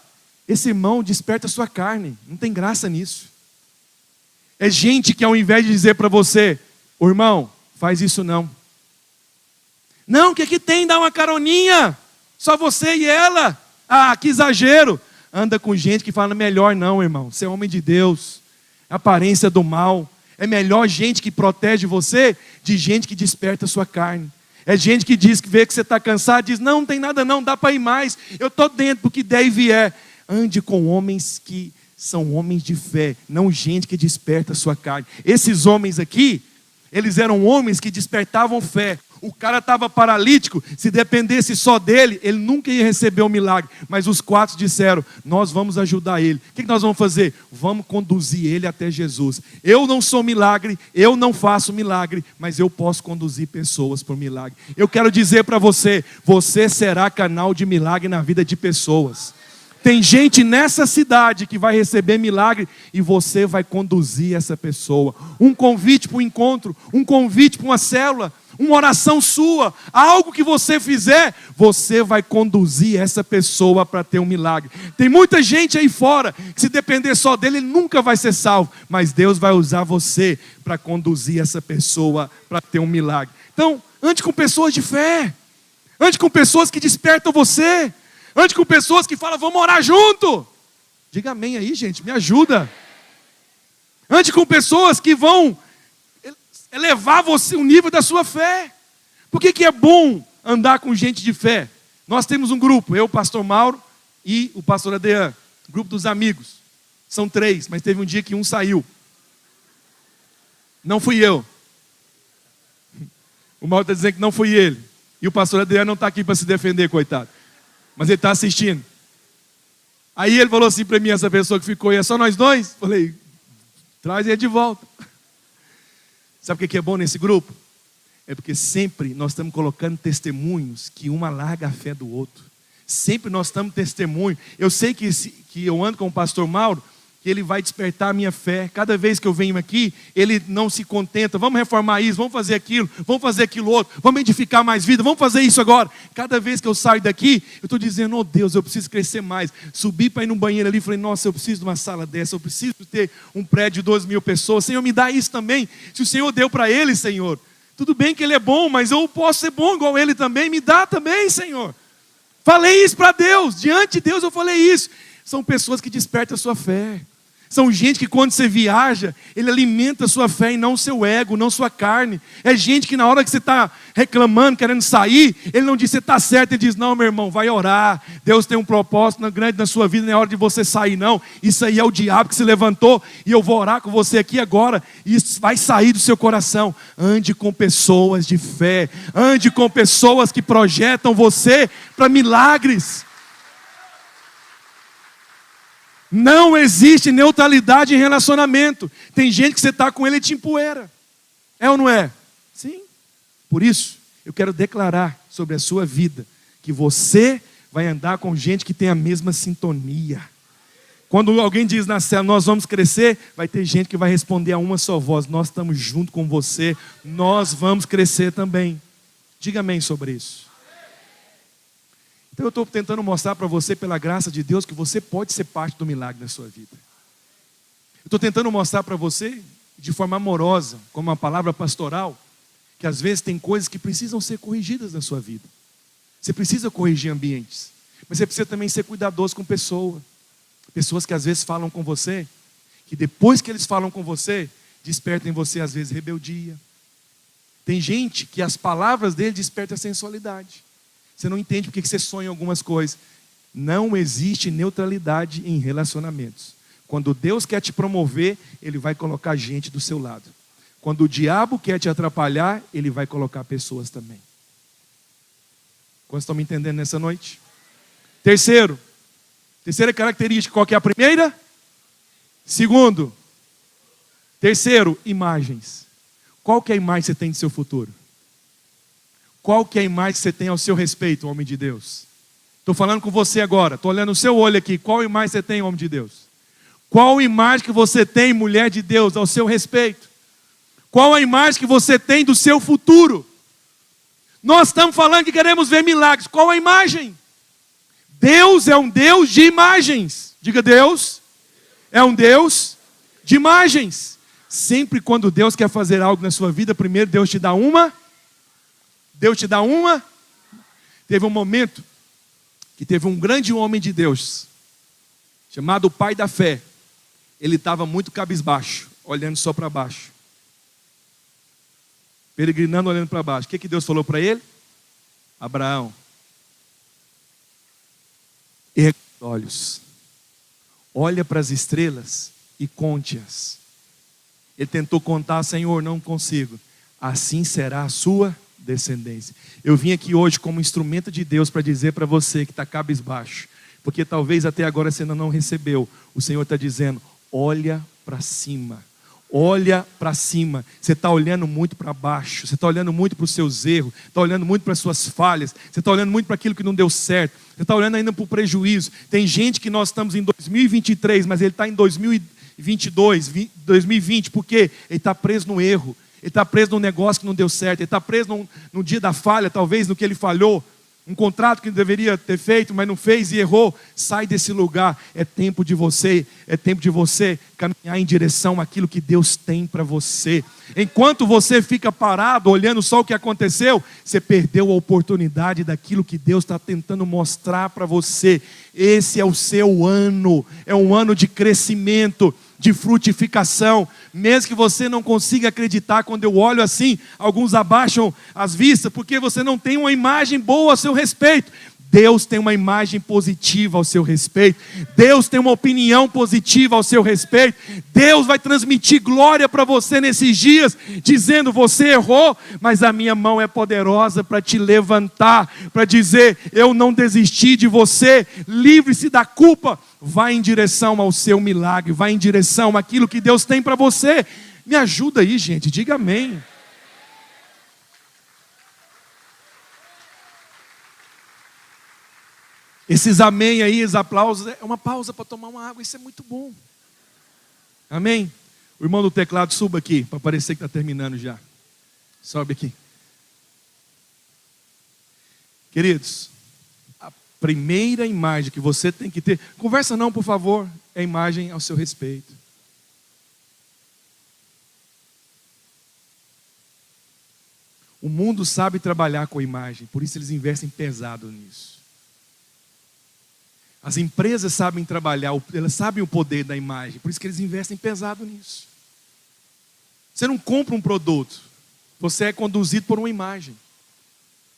Esse irmão desperta a sua carne, não tem graça nisso. É gente que ao invés de dizer para você, ô irmão, faz isso não. Não, o que tem? Dá uma caroninha, só você e ela. Ah, que exagero. Anda com gente que fala, melhor não, irmão. Você é homem de Deus. Aparência do mal. É melhor gente que protege você de gente que desperta a sua carne. É gente que diz que vê que você está cansado, diz, não tem nada não, dá para ir mais. Eu estou dentro porque der e vier. Ande com homens que são homens de fé, não gente que desperta a sua carne. Esses homens aqui, eles eram homens que despertavam fé. O cara estava paralítico, se dependesse só dele, ele nunca ia receber o milagre. Mas os 4 disseram, nós vamos ajudar ele. O que nós vamos fazer? Vamos conduzir ele até Jesus. Eu não sou milagre, eu não faço milagre, mas eu posso conduzir pessoas para o milagre. Eu quero dizer para você, você será canal de milagre na vida de pessoas. Tem gente nessa cidade que vai receber milagre e você vai conduzir essa pessoa. Um convite para um encontro, um convite para uma célula, uma oração sua, algo que você fizer, você vai conduzir essa pessoa para ter um milagre. Tem muita gente aí fora que se depender só dele, ele nunca vai ser salvo. Mas Deus vai usar você para conduzir essa pessoa para ter um milagre. Então, ande com pessoas de fé. Ande com pessoas que despertam você. Ande com pessoas que falam, vamos orar junto. Diga amém aí, gente, me ajuda. Ande com pessoas que vão elevar você, o nível da sua fé. Por que é bom andar com gente de fé? Nós temos um grupo, eu, o pastor Mauro e o pastor Adean, grupo dos amigos. São 3, mas teve um dia que um saiu. Não fui eu. O Mauro está dizendo que não fui ele. E o pastor Adean não está aqui para se defender, coitado. Mas ele está assistindo. Aí ele falou assim para mim, essa pessoa que ficou, e é só nós 2? Falei, traz ele de volta. Sabe o que é bom nesse grupo? É porque sempre nós estamos colocando testemunhos que uma larga a fé do outro. Sempre nós estamos testemunho. Eu sei que eu ando com o pastor Mauro, que ele vai despertar a minha fé. Cada vez que eu venho aqui, ele não se contenta. Vamos reformar isso, vamos fazer aquilo outro. Vamos edificar mais vida, vamos fazer isso agora. Cada vez que eu saio daqui, eu estou dizendo, oh Deus, eu preciso crescer mais. Subi para ir no banheiro ali, falei, nossa, eu preciso de uma sala dessa. Eu preciso ter um prédio de 2.000 pessoas. Senhor, me dá isso também. Se o Senhor deu para ele, Senhor. Tudo bem que ele é bom, mas eu posso ser bom igual ele também. Me dá também, Senhor. Falei isso para Deus. Diante de Deus eu falei isso. São pessoas que despertam a sua fé. São gente que quando você viaja, ele alimenta a sua fé e não o seu ego, não sua carne. É gente que na hora que você está reclamando, querendo sair, ele não diz, você está certo, ele diz, não meu irmão, vai orar. Deus tem um propósito grande na sua vida, não é hora de você sair não. Isso aí é o diabo que se levantou e eu vou orar com você aqui agora. E isso vai sair do seu coração. Ande com pessoas de fé. Ande com pessoas que projetam você para milagres. Não existe neutralidade em relacionamento. Tem gente que você está com ele e te empoeira. É ou não é? Sim. Por isso, eu quero declarar sobre a sua vida que você vai andar com gente que tem a mesma sintonia. Quando alguém diz na célula, nós vamos crescer, vai ter gente que vai responder a uma só voz. Nós estamos junto com você, nós vamos crescer também. Diga amém sobre isso. Então eu estou tentando mostrar para você, pela graça de Deus, que você pode ser parte do milagre na sua vida. Eu estou tentando mostrar para você, de forma amorosa, como uma palavra pastoral, que às vezes tem coisas que precisam ser corrigidas na sua vida. Você precisa corrigir ambientes, mas você precisa também ser cuidadoso com pessoas. Pessoas que às vezes falam com você, que depois que eles falam com você, despertam em você às vezes rebeldia. Tem gente que as palavras dele despertam a sensualidade. Você não entende porque você sonha algumas coisas. Não existe neutralidade em relacionamentos. Quando Deus quer te promover, Ele vai colocar gente do seu lado. Quando o diabo quer te atrapalhar, ele vai colocar pessoas também. Quantos estão me entendendo nessa noite? Terceira característica, qual que é a primeira? Segundo. Terceiro, imagens. Qual que é a imagem que você tem do seu futuro? Qual que é a imagem que você tem ao seu respeito, homem de Deus? Estou falando com você agora, estou olhando o seu olho aqui. Qual imagem você tem, homem de Deus? Qual imagem que você tem, mulher de Deus, ao seu respeito? Qual a imagem que você tem do seu futuro? Nós estamos falando que queremos ver milagres. Qual a imagem? Deus é um Deus de imagens. Diga, Deus é um Deus de imagens. Sempre quando Deus quer fazer algo na sua vida, primeiro Deus te dá uma. Teve um momento que teve um grande homem de Deus, chamado pai da fé. Ele estava muito cabisbaixo, olhando só para baixo. Peregrinando, olhando para baixo. O que Deus falou para ele? Abraão, ergue os olhos, olha para as estrelas e conte-as. Ele tentou contar, Senhor, não consigo. Assim será a sua descendência. Eu vim aqui hoje como instrumento de Deus para dizer para você que está cabisbaixo, porque talvez até agora você ainda não recebeu. O Senhor está dizendo, olha para cima. Olha para cima. Você está olhando muito para baixo. Você está olhando muito para os seus erros. Está olhando muito para as suas falhas. Você está olhando muito para aquilo que não deu certo. Você está olhando ainda para o prejuízo. Tem gente que nós estamos em 2023, mas ele está em 2022, 2020, porque ele está preso no erro. Ele está preso num negócio que não deu certo. Ele está preso no dia da falha, talvez no que ele falhou. Um contrato que deveria ter feito, mas não fez e errou. Sai desse lugar. É tempo de você caminhar em direção àquilo que Deus tem para você. Enquanto você fica parado, olhando só o que aconteceu, você perdeu a oportunidade daquilo que Deus está tentando mostrar para você. Esse é o seu ano. É um ano de crescimento, de frutificação. Mesmo que você não consiga acreditar, quando eu olho assim, alguns abaixam as vistas, porque você não tem uma imagem boa a seu respeito. Deus tem uma imagem positiva ao seu respeito. Deus tem uma opinião positiva ao seu respeito. Deus vai transmitir glória para você nesses dias, dizendo, você errou, mas a minha mão é poderosa para te levantar, para dizer, eu não desisti de você, livre-se da culpa. Vai em direção ao seu milagre, vai em direção àquilo que Deus tem para você. Me ajuda aí, gente, diga amém. Esses amém aí, esses aplausos, é uma pausa para tomar uma água, isso é muito bom. Amém? O irmão do teclado, suba aqui, para parecer que está terminando já. Sobe aqui. Queridos, a primeira imagem que você tem que ter, conversa não, por favor, é a imagem ao seu respeito. O mundo sabe trabalhar com a imagem, por isso eles investem pesado nisso. As empresas sabem trabalhar, elas sabem o poder da imagem, por isso que eles investem pesado nisso. Você não compra um produto, você é conduzido por uma imagem.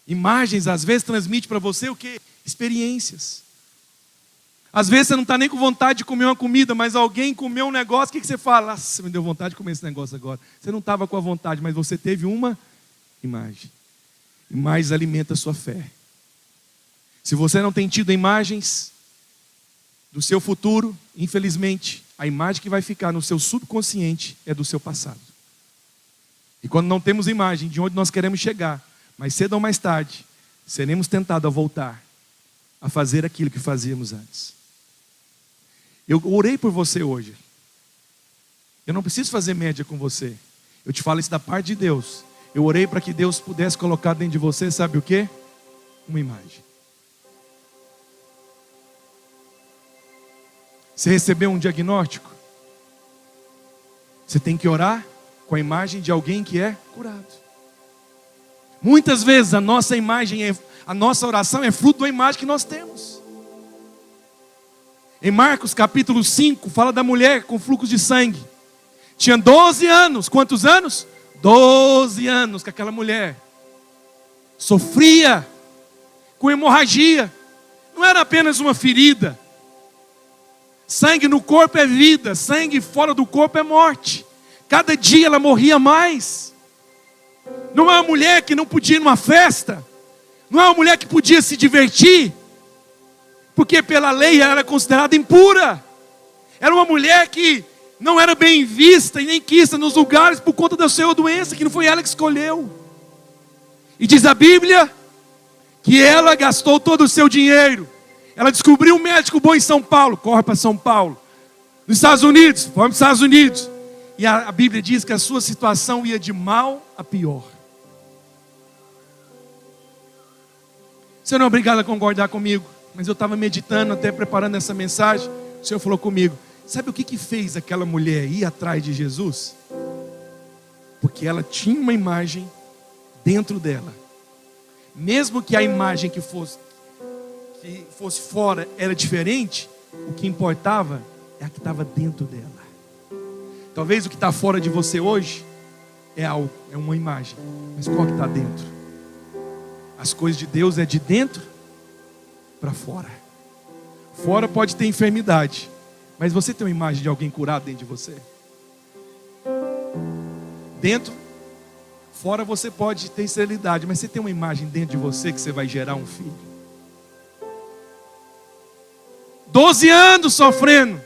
Imagens às vezes transmitem para você o quê? Experiências. Às vezes você não está nem com vontade de comer uma comida, mas alguém comeu um negócio, o que você fala? Nossa, me deu vontade de comer esse negócio agora. Você não estava com a vontade, mas você teve uma imagem. Imagens alimentam a sua fé. Se você não tem tido imagens do seu futuro, infelizmente, a imagem que vai ficar no seu subconsciente é do seu passado. E quando não temos imagem de onde nós queremos chegar, mais cedo ou mais tarde, seremos tentados a voltar a fazer aquilo que fazíamos antes. Eu orei por você hoje. Eu não preciso fazer média com você. Eu te falo isso da parte de Deus. Eu orei para que Deus pudesse colocar dentro de você, sabe o quê? Uma imagem. Você recebeu um diagnóstico? Você tem que orar com a imagem de alguém que é curado. Muitas vezes a nossa oração é fruto da imagem que nós temos. Em Marcos capítulo 5, fala da mulher com fluxo de sangue. Tinha 12 anos. Quantos anos? 12 anos que aquela mulher sofria com hemorragia. Não era apenas uma ferida. Sangue no corpo é vida, sangue fora do corpo é morte. Cada dia ela morria mais. Não é uma mulher que não podia ir numa festa. Não é uma mulher que podia se divertir, porque pela lei ela era considerada impura. Era uma mulher que não era bem vista e nem quista nos lugares por conta da sua doença, que não foi ela que escolheu. E diz a Bíblia que ela gastou todo o seu dinheiro. Ela descobriu um médico bom em São Paulo, corre para São Paulo. Nos Estados Unidos, foi para os Estados Unidos. E a Bíblia diz que a sua situação ia de mal a pior. Você não é obrigado a concordar comigo, mas eu estava meditando, até preparando essa mensagem. O Senhor falou comigo: sabe o que fez aquela mulher ir atrás de Jesus? Porque ela tinha uma imagem dentro dela. Mesmo que a imagem que fosse fora era diferente, o que importava é a que estava dentro dela. Talvez o que está fora de você hoje é algo, é uma imagem, mas qual que está dentro? As coisas de Deus é de dentro para fora. Fora pode ter enfermidade, mas você tem uma imagem de alguém curado dentro de você? Dentro, fora você pode ter esterilidade, mas você tem uma imagem dentro de você que você vai gerar um filho. 12 anos sofrendo,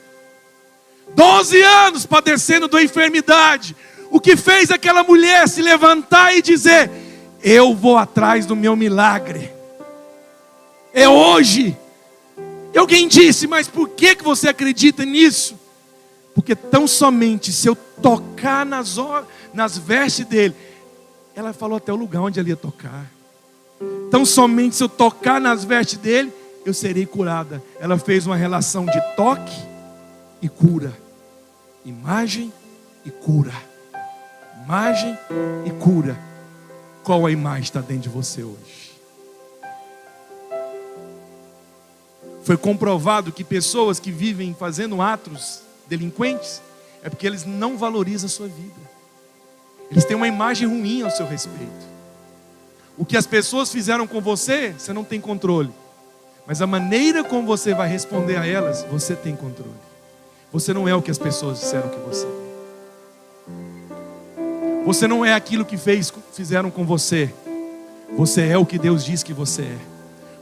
12 anos padecendo da enfermidade. O que fez aquela mulher se levantar e dizer: eu vou atrás do meu milagre, é hoje. E alguém disse: mas por que você acredita nisso? Porque tão somente se eu tocar nas vestes dele, ela falou até o lugar onde ela ia tocar. Tão somente se eu tocar nas vestes dele, eu serei curada. Ela fez uma relação de toque e cura. Imagem e cura. Imagem e cura. Qual a imagem está dentro de você hoje? Foi comprovado que pessoas que vivem fazendo atos delinquentes é porque eles não valorizam a sua vida. Eles têm uma imagem ruim ao seu respeito. O que as pessoas fizeram com você, você não tem controle. Mas a maneira como você vai responder a elas, você tem controle. Você não é o que as pessoas disseram que você é. Você não é aquilo que fizeram com você. Você é o que Deus diz que você é.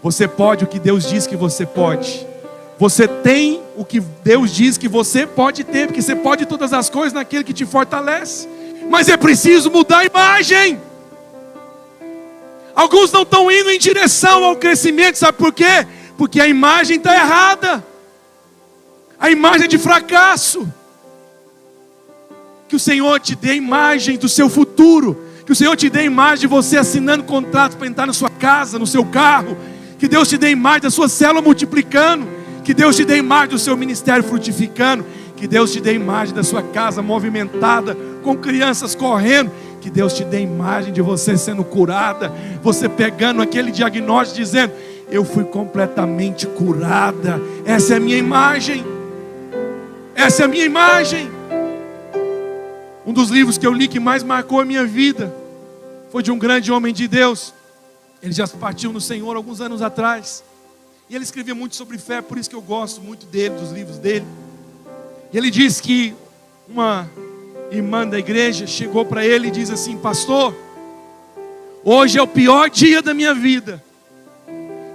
Você pode o que Deus diz que você pode. Você tem o que Deus diz que você pode ter, porque você pode todas as coisas naquele que te fortalece. Mas é preciso mudar a imagem. Alguns não estão indo em direção ao crescimento, sabe por quê? Porque a imagem está errada. A imagem é de fracasso. Que o Senhor te dê a imagem do seu futuro. Que o Senhor te dê a imagem de você assinando contratos para entrar na sua casa, no seu carro. Que Deus te dê a imagem da sua célula multiplicando. Que Deus te dê a imagem do seu ministério frutificando. Que Deus te dê a imagem da sua casa movimentada, com crianças correndo. Que Deus te dê a imagem de você sendo curada. Você pegando aquele diagnóstico dizendo: eu fui completamente curada. Essa é a minha imagem. Essa é a minha imagem. Um dos livros que eu li que mais marcou a minha vida foi de um grande homem de Deus. Ele já partiu no Senhor alguns anos atrás. E ele escrevia muito sobre fé, por isso que eu gosto muito dele, dos livros dele. E ele diz que uma irmã da igreja chegou para ele e diz assim: pastor, hoje é o pior dia da minha vida.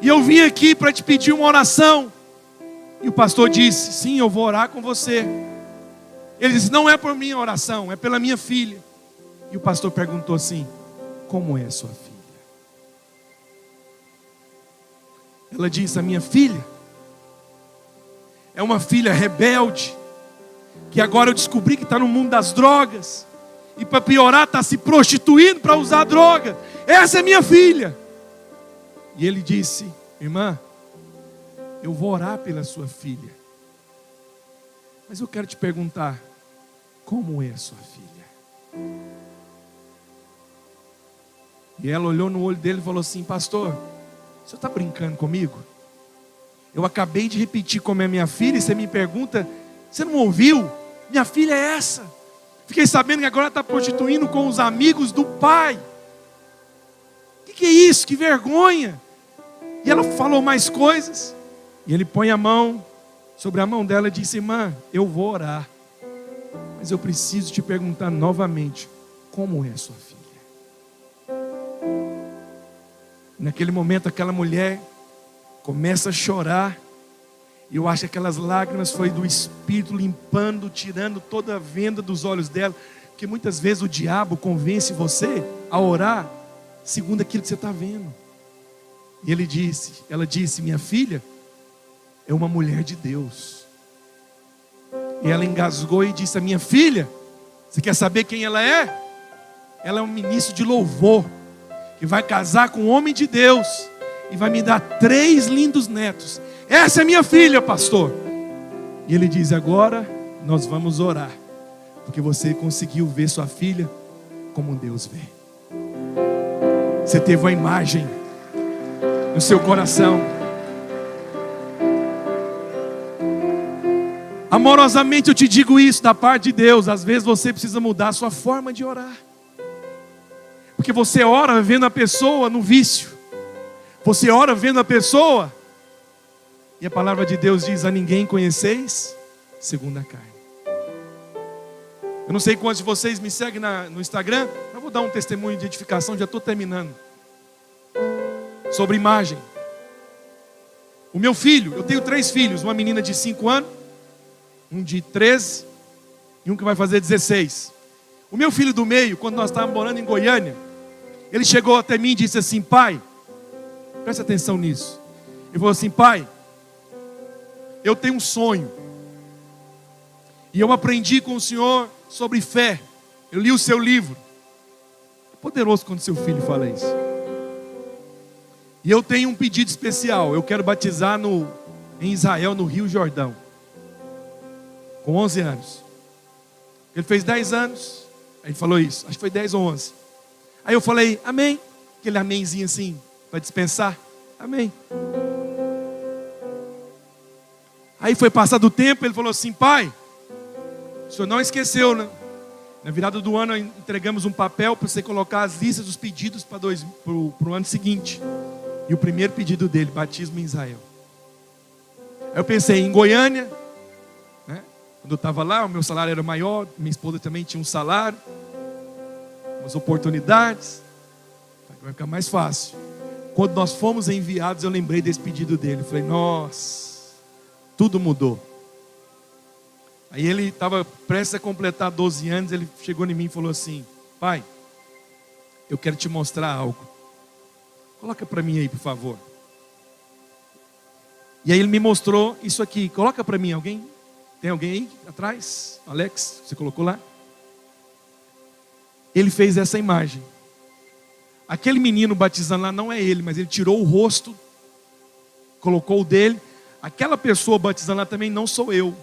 E eu vim aqui para te pedir uma oração. E o pastor disse: sim, eu vou orar com você. Ele disse: não é por minha oração, é pela minha filha. E o pastor perguntou assim: como é a sua filha? Ela disse: a minha filha é uma filha rebelde, que agora eu descobri que está no mundo das drogas. E para piorar está se prostituindo para usar droga. Essa é minha filha. E ele disse: irmã, eu vou orar pela sua filha. Mas eu quero te perguntar, como é sua filha? E ela olhou no olho dele e falou assim: pastor, o senhor está brincando comigo? Eu acabei de repetir como é minha filha e você me pergunta, você não ouviu? Minha filha é essa. Fiquei sabendo que agora ela está prostituindo com os amigos do pai. O que é isso? Que vergonha. E ela falou mais coisas. E ele põe a mão sobre a mão dela e disse: irmã, eu vou orar, mas eu preciso te perguntar novamente, como é sua filha? Naquele momento aquela mulher começa a chorar. E eu acho que aquelas lágrimas foi do Espírito limpando, tirando toda a venda dos olhos dela. Porque muitas vezes o diabo convence você a orar segundo aquilo que você está vendo. E ela disse: minha filha é uma mulher de Deus. E ela engasgou e disse: a minha filha, você quer saber quem ela é? Ela é um ministro de louvor, que vai casar com um homem de Deus e vai me dar 3 lindos netos. Essa é minha filha, pastor. E ele diz: agora nós vamos orar, porque você conseguiu ver sua filha como Deus vê. Você teve uma imagem no seu coração. Amorosamente eu te digo isso da parte de Deus. Às vezes você precisa mudar a sua forma de orar, porque você ora vendo a pessoa no vício. Você ora vendo a pessoa, e a palavra de Deus diz: a ninguém conheceis segundo a carne. Eu não sei quantos de vocês me seguem no Instagram, mas vou dar um testemunho de edificação, já estou terminando. Sobre imagem. O meu filho, eu tenho 3 filhos, uma menina de 5 anos, um de 13 e um que vai fazer 16. O meu filho do meio, quando nós estávamos morando em Goiânia, ele chegou até mim e disse assim: pai, presta atenção nisso. Ele falou assim: pai, eu tenho um sonho, e eu aprendi com o senhor sobre fé. Eu li o seu livro. É poderoso quando seu filho fala isso. E eu tenho um pedido especial. Eu quero batizar em Israel, no Rio Jordão, com 11 anos. Ele fez 10 anos. Aí ele falou isso, acho que foi 10 ou 11. Aí eu falei: amém. Aquele amenzinho assim, para dispensar. Amém. Aí foi passado o tempo, ele falou assim: pai, o senhor não esqueceu, né? Na virada do ano entregamos um papel para você colocar as listas dos pedidos para o ano seguinte. E o primeiro pedido dele: batismo em Israel. Aí eu pensei em Goiânia, né? Quando eu estava lá, o meu salário era maior, minha esposa também tinha um salário, umas oportunidades, vai ficar mais fácil. Quando nós fomos enviados, eu lembrei desse pedido dele. Eu falei: nossa, tudo mudou. Aí ele estava prestes a completar 12 anos. Ele chegou em mim e falou assim: pai, eu quero te mostrar algo. Coloca para mim aí, por favor. E aí ele me mostrou isso aqui. Coloca para mim, alguém? Tem alguém aí atrás? Alex, você colocou lá? Ele fez essa imagem. Aquele menino batizando lá não é ele, mas ele tirou o rosto, colocou o dele. Aquela pessoa batizando lá também não sou eu.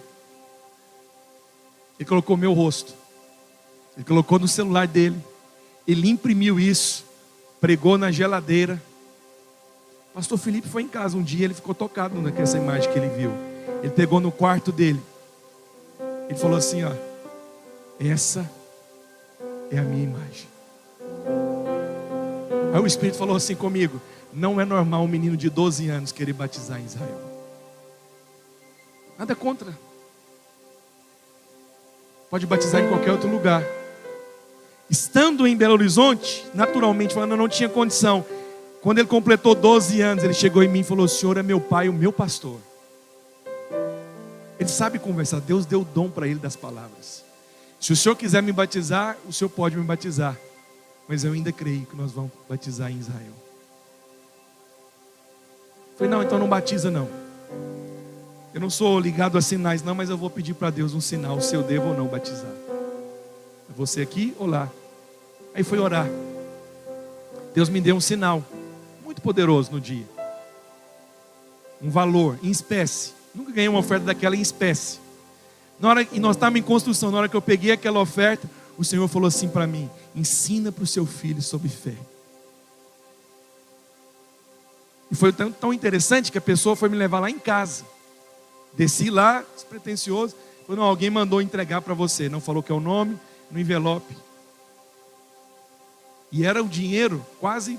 Ele colocou meu rosto. Ele colocou no celular dele. Ele imprimiu isso, pregou na geladeira. Pastor Felipe foi em casa um dia, ele ficou tocado nessa imagem que ele viu. Ele pegou no quarto dele. Ele falou assim: ó, essa é a minha imagem. Aí o Espírito falou assim comigo: não é normal um menino de 12 anos querer batizar em Israel. Nada contra. Pode batizar em qualquer outro lugar. Estando em Belo Horizonte, naturalmente falando, eu não tinha condição. Quando ele completou 12 anos, ele chegou em mim e falou: o senhor é meu pai, o meu pastor. Ele sabe conversar. Deus deu o dom para ele das palavras. Se o senhor quiser me batizar, o senhor pode me batizar, mas eu ainda creio que nós vamos batizar em Israel. Eu falei: não, então não batiza não. Eu não sou ligado a sinais não, mas eu vou pedir para Deus um sinal, se eu devo ou não batizar. É você aqui ou lá? Aí foi orar. Deus me deu um sinal muito poderoso no dia. Um valor em espécie. Nunca ganhei uma oferta daquela em espécie. E nós estávamos em construção. Na hora que eu peguei aquela oferta, o Senhor falou assim para mim: ensina para o seu filho sobre fé. E foi tão interessante que a pessoa foi me levar lá em casa. Desci lá, despretensioso. Falou: não, alguém mandou entregar para você. Não falou que é o nome, no envelope. E era o dinheiro, quase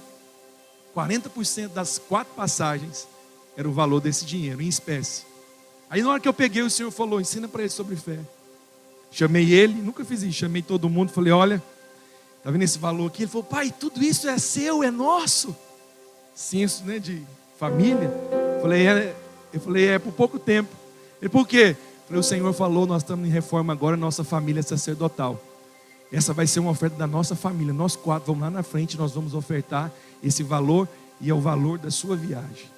40% das 4 passagens era o valor desse dinheiro, em espécie. Aí na hora que eu peguei, o Senhor falou: ensina para ele sobre fé. Chamei ele, nunca fiz isso, chamei todo mundo, falei: olha, tá vendo esse valor aqui? Ele falou: pai, tudo isso é seu, é nosso. Senso, né, de família. Eu falei, é por pouco tempo. Ele: por quê? Eu falei: o Senhor falou, nós estamos em reforma agora, nossa família é sacerdotal. Essa vai ser uma oferta da nossa família. Nós 4 vamos lá na frente, nós vamos ofertar esse valor, e é o valor da sua viagem.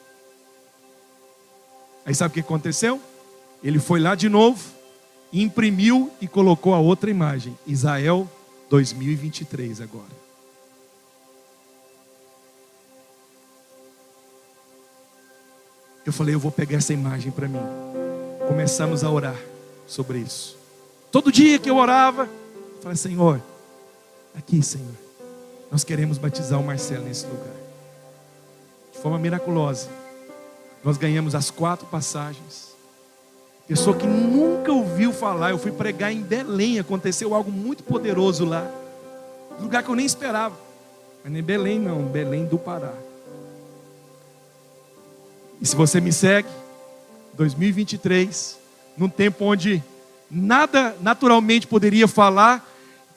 Aí sabe o que aconteceu? Ele foi lá de novo, imprimiu e colocou a outra imagem. Israel 2023 agora. Eu falei: eu vou pegar essa imagem para mim. Começamos a orar sobre isso. Todo dia que eu orava, eu falei: Senhor, aqui, Senhor, nós queremos batizar o Marcelo nesse lugar. De forma miraculosa, nós ganhamos as 4 passagens. Pessoa que nunca ouviu falar. Eu fui pregar em Belém, aconteceu algo muito poderoso lá, lugar que eu nem esperava. Mas nem Belém não, Belém do Pará. E se você me segue, 2023, num tempo onde nada naturalmente poderia falar,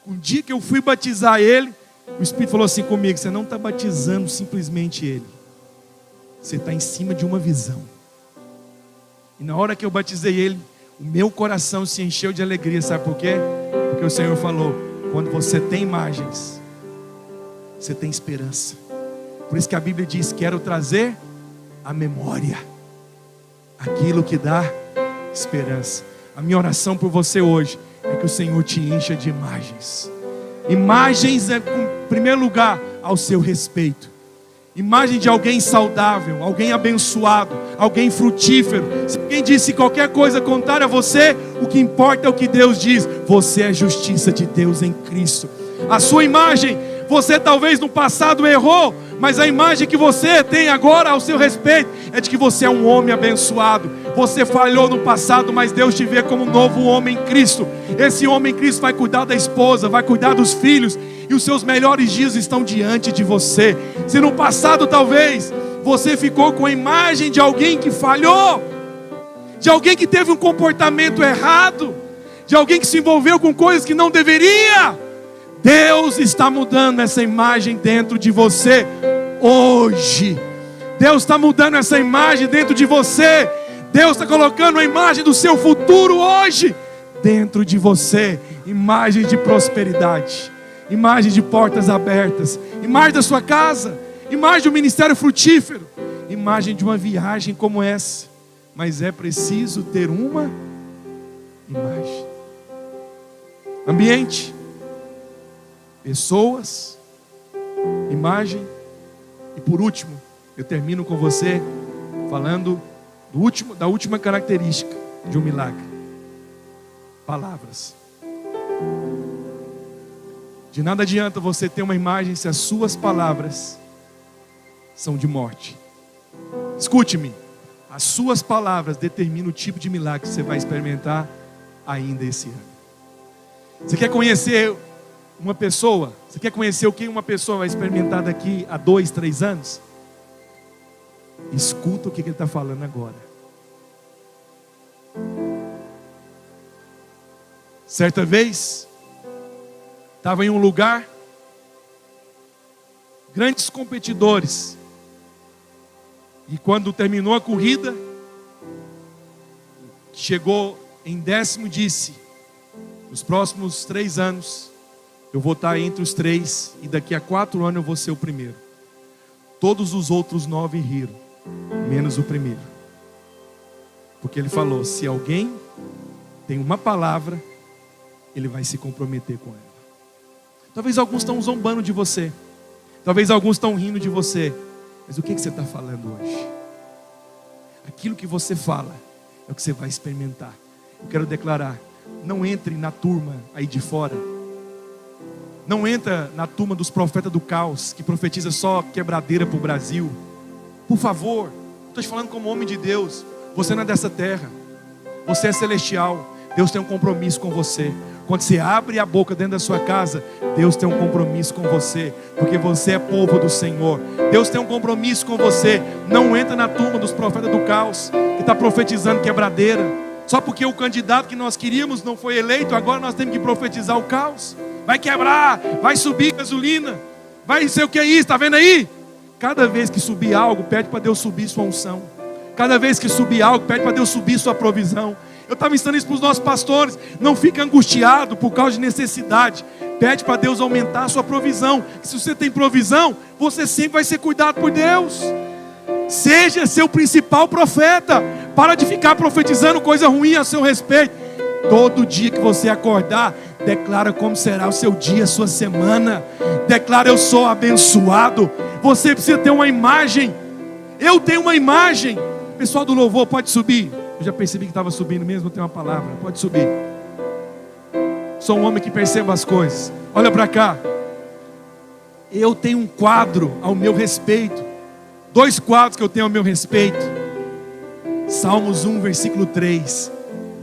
um dia que eu fui batizar ele, o Espírito falou assim comigo: você não está batizando simplesmente ele, você está em cima de uma visão. E na hora que eu batizei ele, o meu coração se encheu de alegria. Sabe por quê? Porque o Senhor falou: quando você tem imagens, você tem esperança. Por isso que a Bíblia diz: quero trazer a memória aquilo que dá esperança. A minha oração por você hoje é que o Senhor te encha de imagens. Imagens é, em primeiro lugar, ao seu respeito. Imagem de alguém saudável, alguém abençoado, alguém frutífero. Se alguém disse qualquer coisa contrária a você, o que importa é o que Deus diz: você é a justiça de Deus em Cristo. A sua imagem, você talvez no passado errou, mas a imagem que você tem agora ao seu respeito é de que você é um homem abençoado. Você falhou no passado, mas Deus te vê como um novo homem em Cristo. Esse homem em Cristo vai cuidar da esposa, vai cuidar dos filhos, e os seus melhores dias estão diante de você. Se no passado talvez você ficou com a imagem de alguém que falhou, de alguém que teve um comportamento errado, de alguém que se envolveu com coisas que não deveria, Deus está mudando essa imagem dentro de você hoje. Deus está mudando essa imagem dentro de você. Deus está colocando a imagem do seu futuro hoje dentro de você. Imagem de prosperidade, imagem de portas abertas, imagem da sua casa, imagem do ministério frutífero, imagem de uma viagem como essa. Mas é preciso ter uma imagem. Ambiente, pessoas, imagem. E por último, eu termino com você falando da última característica de um milagre: palavras. De nada adianta você ter uma imagem se as suas palavras são de morte. Escute-me, as suas palavras determinam o tipo de milagre que você vai experimentar ainda esse ano. Você quer conhecer uma pessoa? Você quer conhecer o que uma pessoa vai experimentar daqui a 2, 3 anos? Escuta o que ele está falando agora. Certa vez, estava em um lugar, grandes competidores, e quando terminou a corrida, chegou em 10º, disse: nos próximos 3 anos eu vou estar entre os 3, e daqui a 4 anos eu vou ser o primeiro. Todos os outros 9 riram, menos o primeiro, porque ele falou: se alguém tem uma palavra, ele vai se comprometer com ela. Talvez alguns estão zombando de você, talvez alguns estão rindo de você, mas o que você está falando hoje? Aquilo que você fala é o que você vai experimentar. Eu quero declarar: não entre na turma aí de fora. Não entra na turma dos profetas do caos, que profetiza só quebradeira para o Brasil. Por favor, estou te falando como homem de Deus. Você não é dessa terra, você é celestial. Deus tem um compromisso com você. Quando você abre a boca dentro da sua casa, Deus tem um compromisso com você, porque você é povo do Senhor. Deus tem um compromisso com você. Não entra na turma dos profetas do caos, que está profetizando quebradeira. Só porque o candidato que nós queríamos não foi eleito, agora nós temos que profetizar o caos. Vai quebrar, vai subir gasolina, vai não sei o que é isso, está vendo aí? Cada vez que subir algo, pede para Deus subir sua unção. Cada vez que subir algo, pede para Deus subir sua provisão. Eu estava ensinando isso para os nossos pastores. Não fica angustiado por causa de necessidade. Pede para Deus aumentar a sua provisão. Se você tem provisão, você sempre vai ser cuidado por Deus. Seja seu principal profeta. Para de ficar profetizando coisa ruim a seu respeito. Todo dia que você acordar, declara como será o seu dia, a sua semana. Declara: eu sou abençoado. Você precisa ter uma imagem. Eu tenho uma imagem. Pessoal do louvor, pode subir. Eu já percebi que estava subindo mesmo, não tem uma palavra. Pode subir. Sou um homem que percebe as coisas. Olha para cá. Eu tenho um quadro ao meu respeito. 2 quadros que eu tenho ao meu respeito. Salmos 1, versículo 3.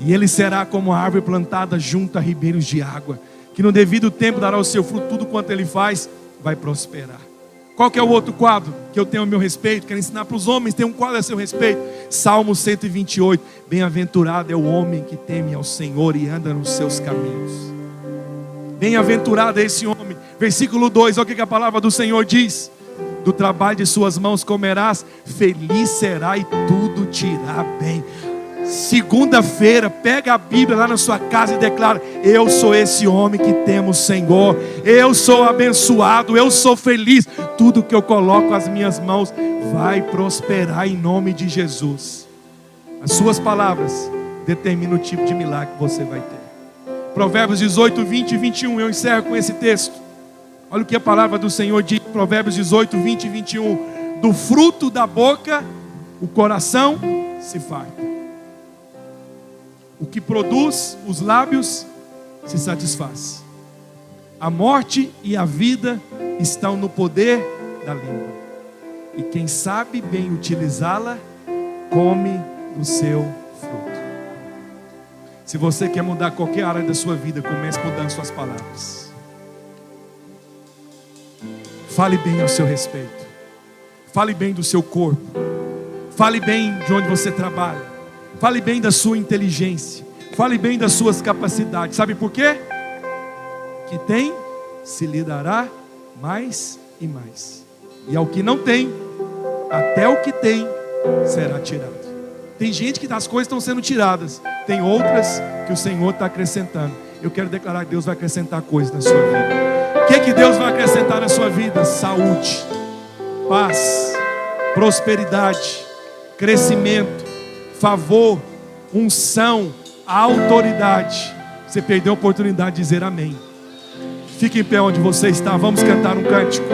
E ele será como a árvore plantada junto a ribeiros de água, que no devido tempo dará o seu fruto, tudo quanto ele faz vai prosperar. Qual que é o outro quadro que eu tenho ao meu respeito? Quero ensinar para os homens, tem um quadro a seu respeito. Salmo 128. Bem-aventurado é o homem que teme ao Senhor e anda nos seus caminhos. Bem-aventurado é esse homem. Versículo 2, olha o que a palavra do Senhor diz: do trabalho de suas mãos comerás, feliz será e tudo te irá bem. Segunda-feira, pega a Bíblia lá na sua casa e declara: eu sou esse homem que teme o Senhor. Eu sou abençoado, eu sou feliz. Tudo que eu coloco as minhas mãos vai prosperar em nome de Jesus. As suas palavras determinam o tipo de milagre que você vai ter. Provérbios 18, 20 e 21. Eu encerro com esse texto. Olha o que a palavra do Senhor diz. Provérbios 18, 20 e 21. Do fruto da boca o coração se farta. O que produz os lábios se satisfaz. A morte e a vida estão no poder da língua. E quem sabe bem utilizá-la, come do seu fruto. Se você quer mudar qualquer área da sua vida, comece mudando suas palavras. Fale bem ao seu respeito. Fale bem do seu corpo. Fale bem de onde você trabalha. Fale bem da sua inteligência. Fale bem das suas capacidades. Sabe por quê? Que tem, se lhe dará mais e mais. E ao que não tem, até o que tem será tirado. Tem gente que as coisas estão sendo tiradas. Tem outras que o Senhor está acrescentando. Eu quero declarar que Deus vai acrescentar coisas na sua vida. O que Deus vai acrescentar na sua vida? Saúde, paz, prosperidade, crescimento, favor, unção, autoridade. Você perdeu a oportunidade de dizer amém. Fique em pé onde você está. Vamos cantar um cântico.